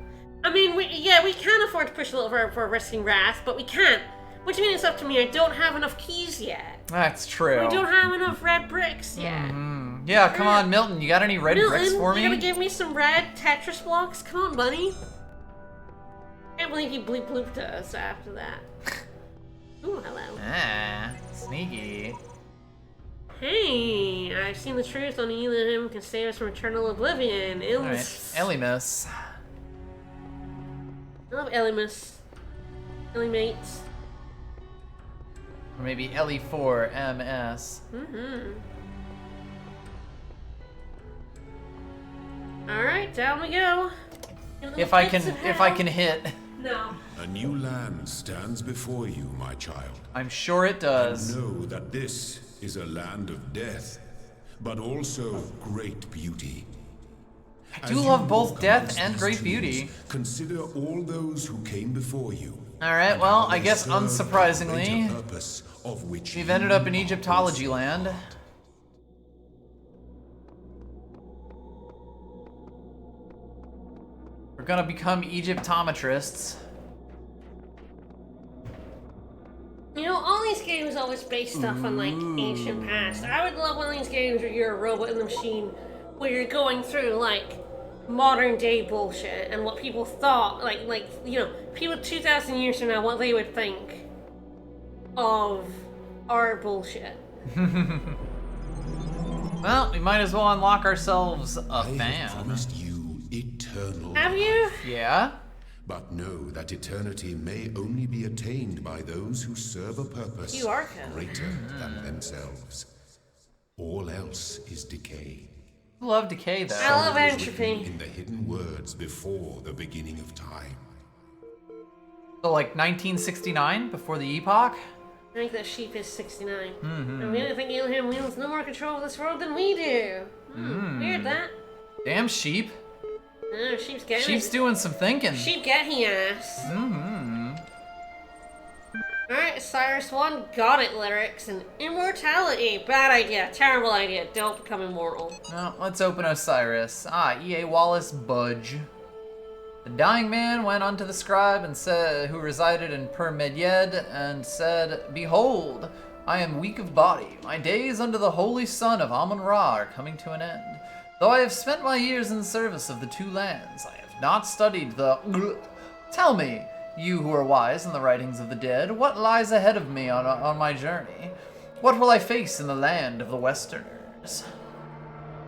I mean, we can afford to push a little further for risking wrath, but we can't. What do you mean it's up to me? I don't have enough keys yet. That's true. We don't have enough red bricks yet. Yeah, come on, Milton. You got any red bricks for me? You gonna give me some red Tetris blocks? Come on, buddy. Can't believe you bleep blooped to us after that. Ooh, hello. Ah, sneaky. Hey, I've seen the truth. Only Elohim can save us from eternal oblivion. Alright, Elimus. I love Elimus. Elimates. Or maybe Ellie4MS. Alright, down we go. If I can hit. No. A new land stands before you, my child. I'm sure it does. Know that this is a land of death, but also great beauty. I do love both death and great beauty. Consider all those who came before you. Alright, well, I guess unsurprisingly, Purpose of which we've ended up in Egyptology land. gonna become Egyptometrists. You know, all these games always base stuff on, like, ancient past. I would love one of these games where you're a robot in the machine, where you're going through, like, modern day bullshit and what people thought, like, you know, people 2,000 years from now, what they would think of our bullshit. Well, we might as well unlock ourselves a I have fan. promised you eternal Have you? life. Yeah? But know that eternity may only be attained by those who serve a purpose You are code. greater than themselves. All else is decay. Love decay, though. I love It was entropy. written in the hidden words before the beginning of time. So, like, 1969, before the epoch? I think that sheep is 69. And we don't think Ilham wields no more control of this world than we do. Weird that. Damn sheep. Sheep's getting Sheep's it. doing some thinking. Sheep getting ass. Alright, Cyrus 1, got it lyrics, and immortality. Bad idea, terrible idea, don't become immortal. Well, let's open Osiris. E.A. Wallace Budge. The dying man went unto the scribe and said, who resided in Per-Medyed, and said, Behold, I am weak of body. My days under the holy sun of Amun-Ra are coming to an end. Though I have spent my years in service of the two lands, I have not studied the... Tell me, you who are wise in the writings of the dead, what lies ahead of me on my journey? What will I face in the land of the Westerners?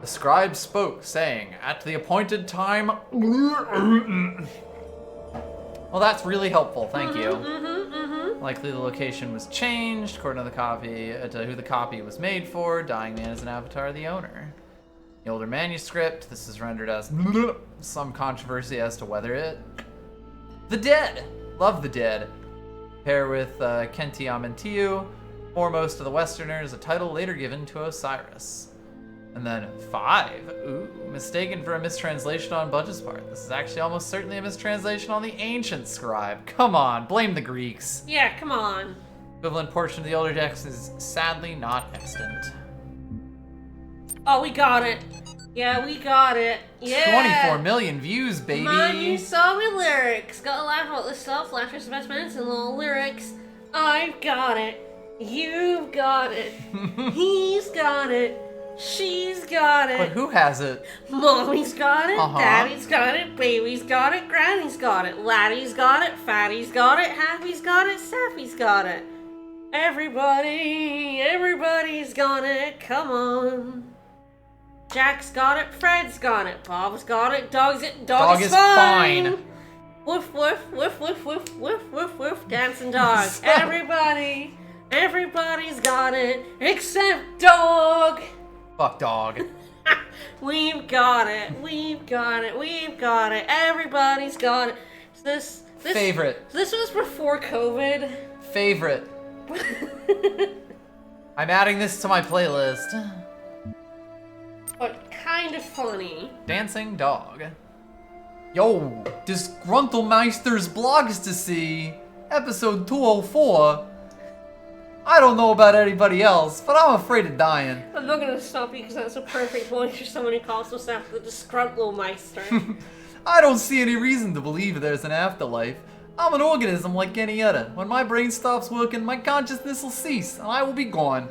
The scribe spoke, saying, At the appointed time... Well, that's really helpful, thank you. Likely the location was changed, according to the copy, to who the copy was made for. Dying man is an avatar of the owner. The older manuscript, this is rendered as some controversy as to whether it... The Dead! Love the Dead. Pair with Kenti Amentiu, foremost of the Westerners, a title later given to Osiris. And then 5. Ooh, mistaken for a mistranslation on Budge's part. This is actually almost certainly a mistranslation on the ancient scribe. Come on, blame the Greeks. Yeah, come on. Equivalent portion of the older text is sadly not extant. Oh, we got it. Yeah, we got it. Yeah. 24 million views, baby. Man, you saw me lyrics. Gotta laugh about this stuff. Laughter's the best medicine. Little lyrics. I've got it. You've got it. He's got it. She's got it. But who has it? Mommy's got it. Uh-huh. Daddy's got it. Baby's got it. Granny's got it. Laddie's got it. Fatty's got it. Happy's got it. Sappy's got it. Everybody's got it. Come on. Jack's got it. Fred's got it. Bob's got it. Dog is fine. Woof woof woof woof woof woof woof woof. Dancing dog. Everybody's got it except dog. Fuck dog. We've got it. We've got it. We've got it. Everybody's got it. This Favorite. This was before COVID. Favorite. I'm adding this to my playlist. But kind of funny. Dancing dog. Yo, Disgruntled Meister's blogs to see. Episode 204. I don't know about anybody else, but I'm afraid of dying. I'm not gonna stop you because that's a perfect voice for someone who calls themselves the Disgruntled Meister. I don't see any reason to believe there's an afterlife. I'm an organism like any other. When my brain stops working, my consciousness will cease, and I will be gone.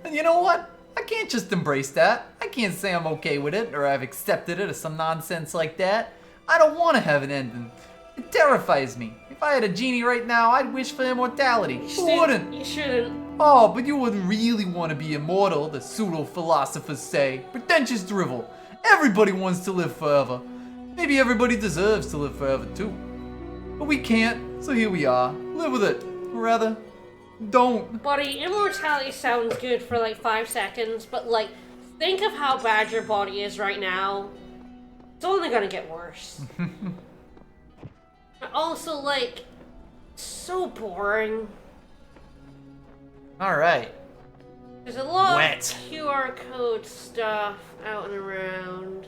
And you know what? I can't just embrace that. I can't say I'm okay with it, or I've accepted it, or some nonsense like that. I don't want to have an ending. It terrifies me. If I had a genie right now, I'd wish for immortality. Who wouldn't? You shouldn't. Oh, but you wouldn't really want to be immortal, the pseudo-philosophers say. Pretentious drivel. Everybody wants to live forever. Maybe everybody deserves to live forever too. But we can't, so here we are. Live with it. Or rather, don't. Buddy, immortality sounds good for like 5 seconds, but like, think of how bad your body is right now. It's only gonna get worse. Also, like, so boring. Alright. There's a lot Wet. of QR code stuff out and around.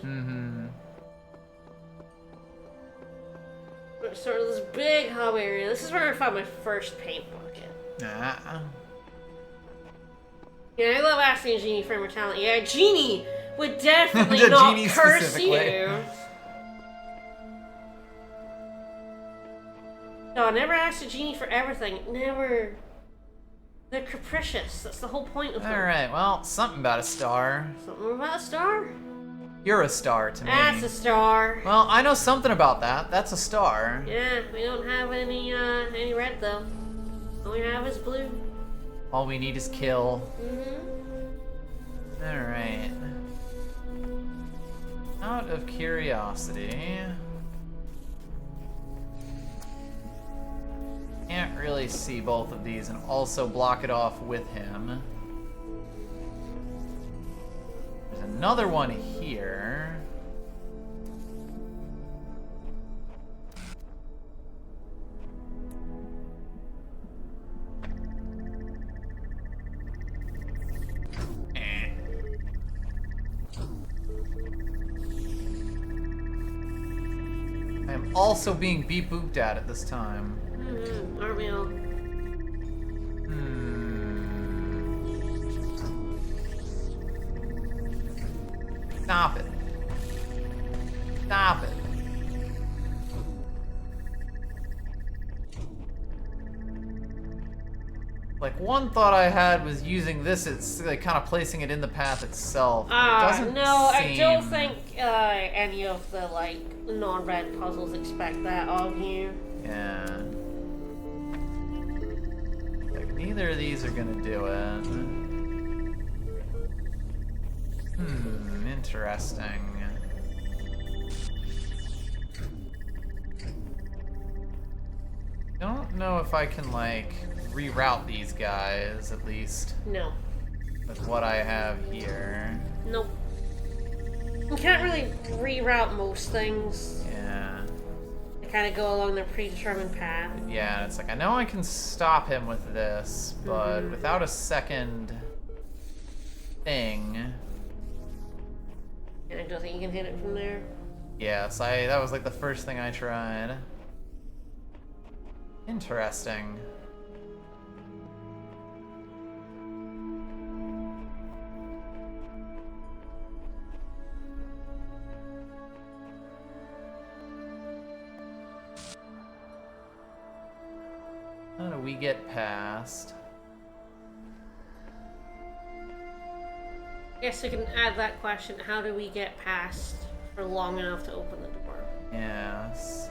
Sort of this big hub area. This is where I found my first paint bucket. Ah. Yeah, I love asking a genie for immortality. Yeah, genie would definitely The not genie curse specifically. you. God, never ask a genie for everything. Never. They're capricious. That's the whole point of them. Alright, well, something about a star. Something about a star? You're a star to me. That's a star. Well, I know something about that. That's a star. Yeah, we don't have any red though. All we have is blue. All we need is kill. Mm-hmm. Alright. Out of curiosity... Can't really see both of these and also block it off with him. There's another one here. I am also being beep booped at this time. Aren't we all? Stop it. Stop it. Like, one thought I had was using this, it's like kind of placing it in the path itself. It doesn't no, I don't seem- think any of the, like, non-red puzzles expect that of you. Yeah. Like, neither of these are gonna do it. Interesting. Don't know if I can, like, reroute these guys, at least, No. with what I have here. Nope. You can't really reroute most things. Yeah. They kind of go along their predetermined path. Yeah, it's like, I know I can stop him with this, but Mhm. without a second thing... And I don't think you can hit it from there. Yes, that was like the first thing I tried. Interesting. How do we get past? Guess we can add that question. How do we get past for long enough to open the door? Yes.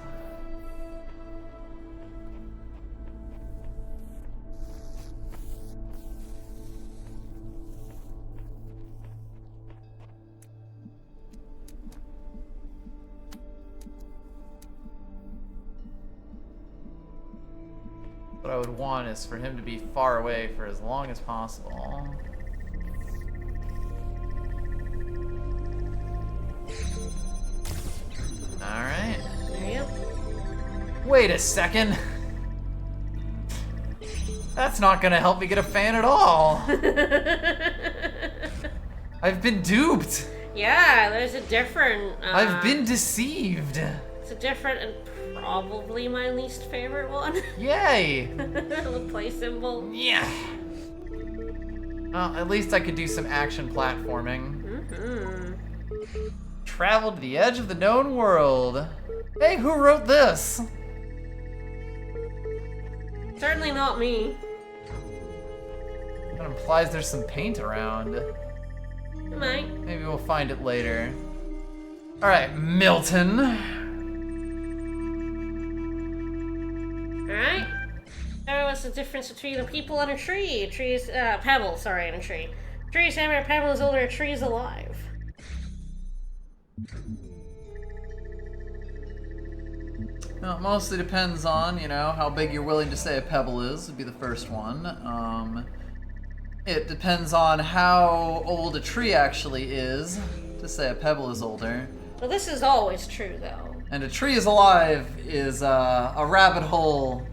What I would want is for him to be far away for as long as possible. Alright. There you go. Wait a second. That's not gonna help me get a fan at all. I've been duped. Yeah, there's a different. I've been deceived. It's a different and probably my least favorite one. Yay. The play symbol. Yeah. Well, at least I could do some action platforming. Mm-hmm. Travel to the edge of the known world. Hey, who wrote this? Certainly not me. That implies there's some paint around. It might. Maybe we'll find it later. Alright, Milton. Alright. So what's the difference between a people and a tree? A tree is, pebble, sorry, and a tree. A tree is hammer, a pebble is older, a tree is alive. Well, it mostly depends on, you know, how big you're willing to say a pebble is, would be the first one. It depends on how old a tree actually is, to say a pebble is older. Well, this is always true, though. And a tree is alive is a rabbit hole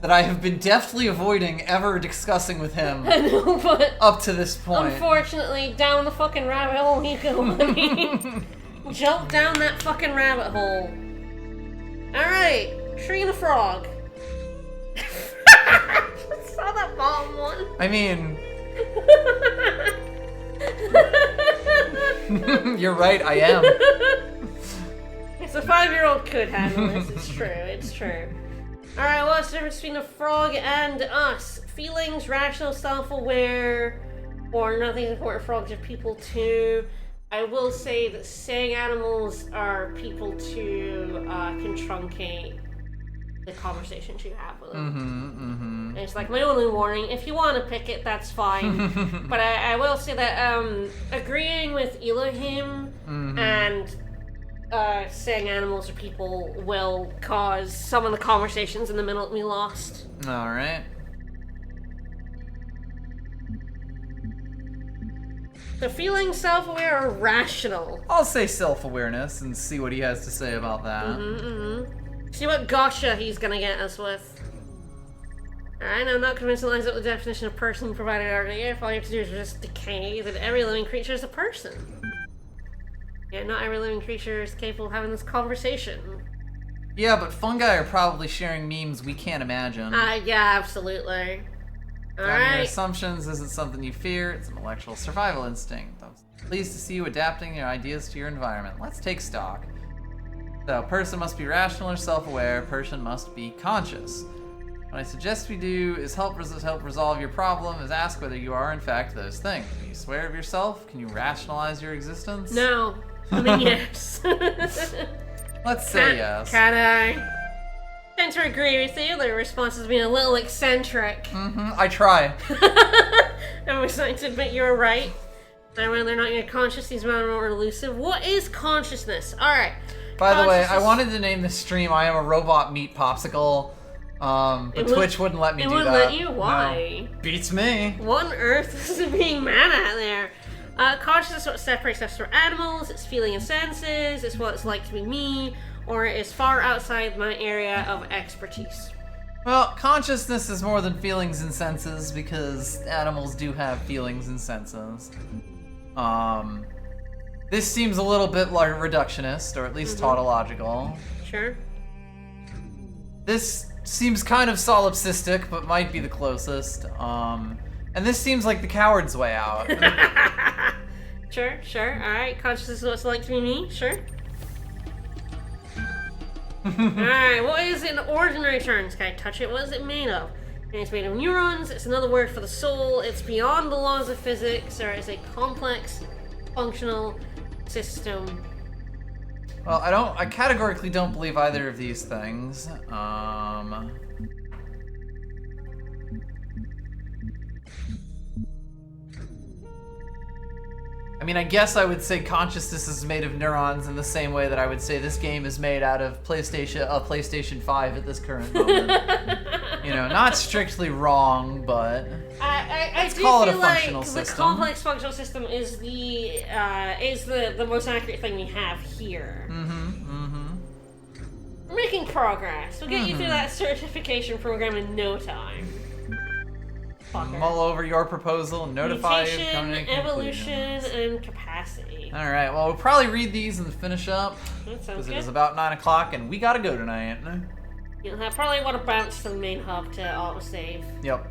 that I have been deftly avoiding ever discussing with him I know, but up to this point. unfortunately, down the fucking rabbit hole you go, buddy. Jump down that fucking rabbit hole. Alright, tree and a frog. Saw that bottom one. I mean, you're right, I am. Yes, a 5-year-old could handle this. It's true. It's true. Alright, what's the difference between a frog and us? Feelings, rational, self-aware, or nothing's important. Frogs are people too. I will say that saying animals are people to can truncate the conversations you have with them. And it's like my only warning. If you want to pick it, that's fine. But I will say that agreeing with Elohim and saying animals are people will cause some of the conversations in the middle to be lost. All right. So feeling self-aware or rational? I'll say self-awareness and see what he has to say about that. See what gotcha he's gonna get us with. Alright, I'm not convinced it lines up with the definition of person provided earlier. If all you have to do is resist decay, then every living creature is a person. Yeah, not every living creature is capable of having this conversation. Yeah, but fungi are probably sharing memes we can't imagine. Yeah, absolutely. Your Alright. assumptions isn't something you fear, it's an intellectual survival instinct. I'm pleased to see you adapting your ideas to your environment. Let's take stock. So, person must be rational or self-aware, person must be conscious. What I suggest we do is help resolve your problem, is ask whether you are in fact those things. Can you swear of yourself? Can you rationalize your existence? No. I mean, yes. Let's say yes. Can I? Tend to agree with you. Their response has been a little eccentric. I try. I'm excited to admit you're right. And when they're not yet conscious, these men are more elusive. What is consciousness? Alright. By the way, I wanted to name this stream I Am a Robot Meat Popsicle, but Twitch wouldn't let me do that. It wouldn't let you? Why? No. Beats me. What on earth is it being mad at there? Consciousness is what separates us from animals. It's feeling and senses. It's what it's like to be me. Or it is far outside my area of expertise. Well, consciousness is more than feelings and senses because animals do have feelings and senses. This seems a little bit like reductionist, or at least tautological. Sure. This seems kind of solipsistic, but might be the closest. And this seems like the coward's way out. Sure. Alright, consciousness is what it's like to be me. Sure. Alright, what is it in ordinary terms? Can I touch it? What is it made of? And it's made of neurons. It's another word for the soul. It's beyond the laws of physics. Or it's a complex, functional system. Well, I categorically don't believe either of these things. I mean, I guess I would say consciousness is made of neurons in the same way that I would say this game is made out of PlayStation 5 at this current moment. Not strictly wrong, but I do call it a feel functional like system. the complex functional system is the most accurate thing we have here. We're making progress. We'll get you through that certification program in no time. Fucker. Mull over your proposal and notify you of Mutation, coming to evolution, and capacity. Alright, well, we'll probably read these and finish up. That sounds Because it good. is about 9 o'clock and we gotta go tonight. You'll probably want to bounce to the main hub to autosave. Yep.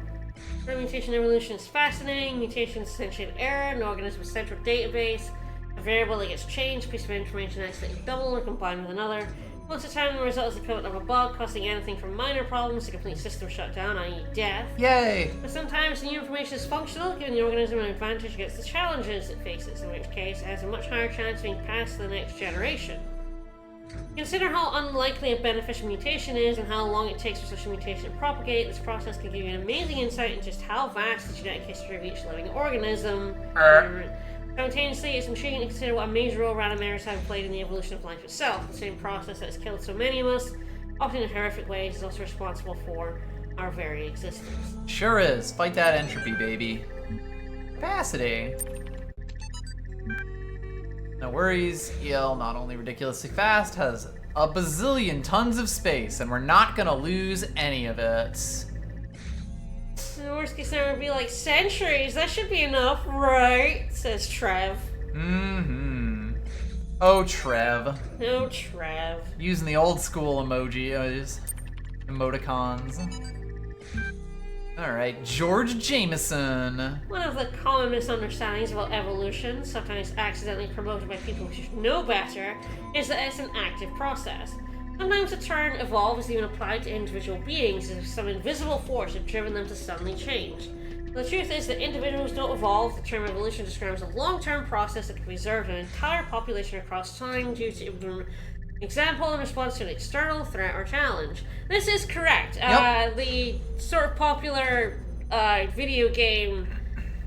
Mutation evolution is fascinating. Mutation is essentially an error in an organism's central database. A variable that gets changed, a piece of information accidentally doubled or combined with another. Most of the time, the result is the equivalent of a bug, causing anything from minor problems to complete system shutdown, i.e. death. Yay! But sometimes the new information is functional, giving the organism an advantage against the challenges it faces, in which case it has a much higher chance of being passed to the next generation. Consider how unlikely a beneficial mutation is and how long it takes for such a mutation to propagate. This process can give you an amazing insight into just how vast the genetic history of each living organism. Simultaneously, it's intriguing to consider what a major role random errors have played in the evolution of life itself. The same process that has killed so many of us, often in horrific ways, is also responsible for our very existence. Sure is. Fight that entropy, baby. Capacity. No worries, EL not only ridiculously fast, has a bazillion tons of space, and we're not gonna lose any of it. The worst case scenario would be like centuries. That should be enough, right? Says Trev. Oh, Trev. No, Trev. Using the old school emojis. Emoticons. Alright, George Jameson. One of the common misunderstandings about evolution, sometimes accidentally promoted by people who should know better, is that it's an active process. Some Sometimes the term evolve is even applied to individual beings as if some invisible force had driven them to suddenly change. The truth is that individuals don't evolve. The term evolution describes a long-term process that can preserve an entire population across time due to example in response to an external threat or challenge. This is correct. Yep. The sort of popular video game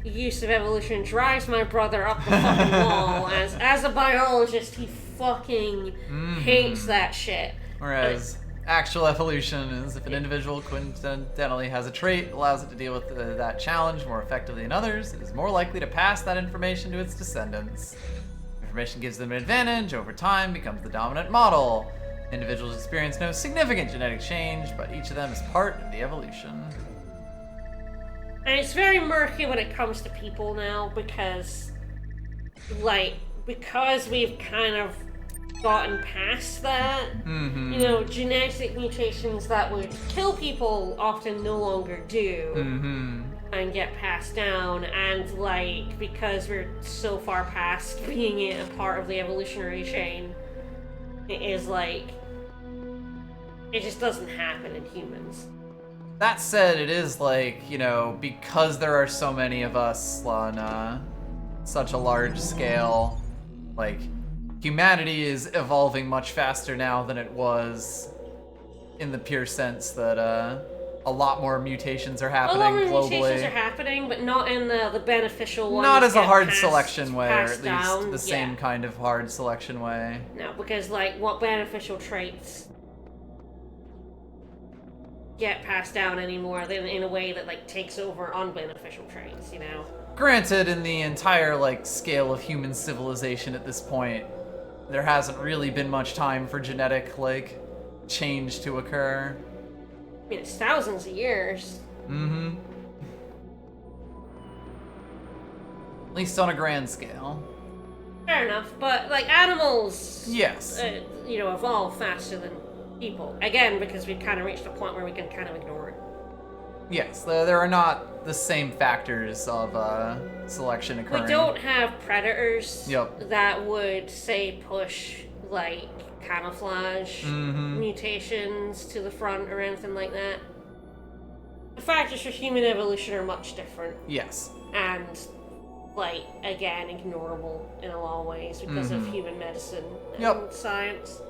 use of evolution drives my brother up the fucking wall. As a biologist, he fucking hates that shit. Whereas actual evolution is if an individual coincidentally has a trait that allows it to deal with that challenge more effectively than others, it is more likely to pass that information to its descendants. Information gives them an advantage over time, becomes the dominant model. Individuals experience no significant genetic change, but each of them is part of the evolution. And it's very murky when it comes to people now because we've kind of gotten past that. You know, genetic mutations that would kill people often no longer do. And get passed down, and because we're so far past being a part of the evolutionary chain, it is it just doesn't happen in humans. That said, it is because there are so many of us on such a large scale, humanity is evolving much faster now than it was in the pure sense that a lot more mutations are happening globally. A lot more mutations are happening, but not in the beneficial ones. Not as a hard passed- selection way, or at passed least down. the same kind of hard selection way. No, because what beneficial traits get passed down anymore in a way that takes over unbeneficial traits, you know? Granted, in the entire scale of human civilization at this point, there hasn't really been much time for genetic change to occur. I mean, it's thousands of years. At least on a grand scale. Fair enough, but animals, Yes. evolve faster than people. Again, because we've kind of reached a point where we can kind of ignore it. Yes, there are not the same factors of selection occurring. We don't have predators Yep. that would, say, push, camouflage mutations to the front or anything like that. The factors for human evolution are much different. Yes. And, again, ignorable in a lot of ways because of human medicine and science.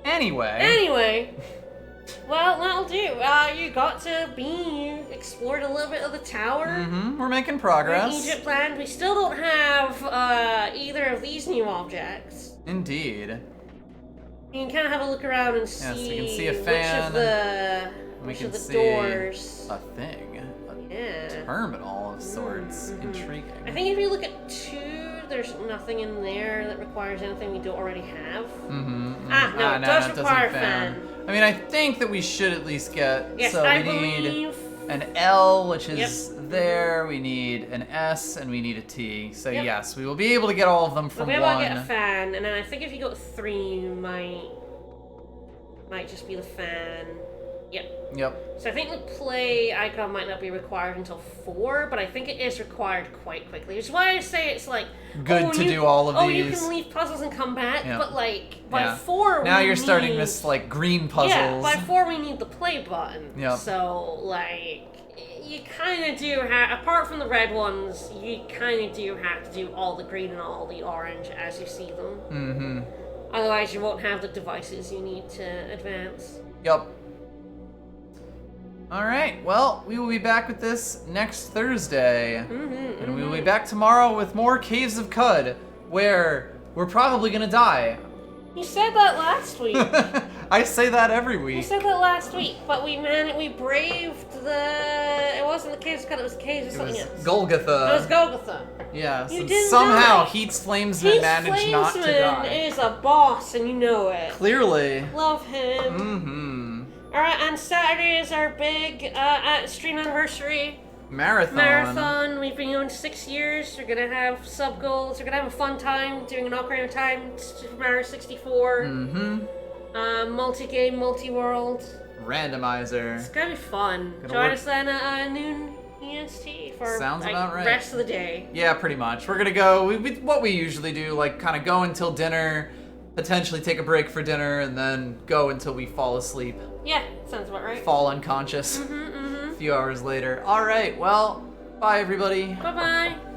Anyway, well, that'll do. You got to you explored a little bit of the tower. We're making progress. Egypt land. We still don't have either of these new objects. Indeed. You can kind of have a look around and see, Yes, we can see a fan. which of the see doors. a thing. Yeah. Terminal of sorts. Intriguing. I think if you look at 2, there's nothing in there that requires anything we don't already have. No, it does require a fan. I mean, I think that we should at least get. Yes, so I we need believe. an L, which is there. We need an S, and we need a T. So yes, we will be able to get all of them from We'll be able one. to get a fan, and then I think if you go to 3, you might just be the fan. Yep. So I think the play icon might not be required until 4, but I think it is required quite quickly. Which is why I say it's good to do all of these. Oh, you can leave puzzles and come back, but by 4 now we you're starting need, this green puzzles. Yeah, by 4 we need the play button. Yep. So you kind of do have, apart from the red ones, you kind of do have to do all the green and all the orange as you see them. Otherwise you won't have the devices you need to advance. Yep. Alright, well, we will be back with this next Thursday. And we will be back tomorrow with more Caves of Cud, where we're probably gonna die. You said that last week. I say that every week. You said that last week, but we braved it wasn't the Caves of Cud, it was the Caves of something else. Golgotha. It was Golgotha. Yes, You and didn't somehow die. Heats Flamesman managed not to die. is a boss, and you know it. Clearly. Love him. Alright, and Saturday is our big stream anniversary. Marathon. We've been doing 6 years. We're gonna have sub goals. We're gonna have a fun time doing an Ocarina of Time, Super Mario 64. Multi-game, multi-world. Randomizer. It's gonna be fun. Join us then at noon EST for Sounds about right. rest of the day. Yeah, pretty much. We're gonna go. What we usually do, kind of go until dinner, potentially take a break for dinner, and then go until we fall asleep. Yeah, sounds about right. Fall unconscious. A few hours later. All right, well, bye everybody. Bye-bye.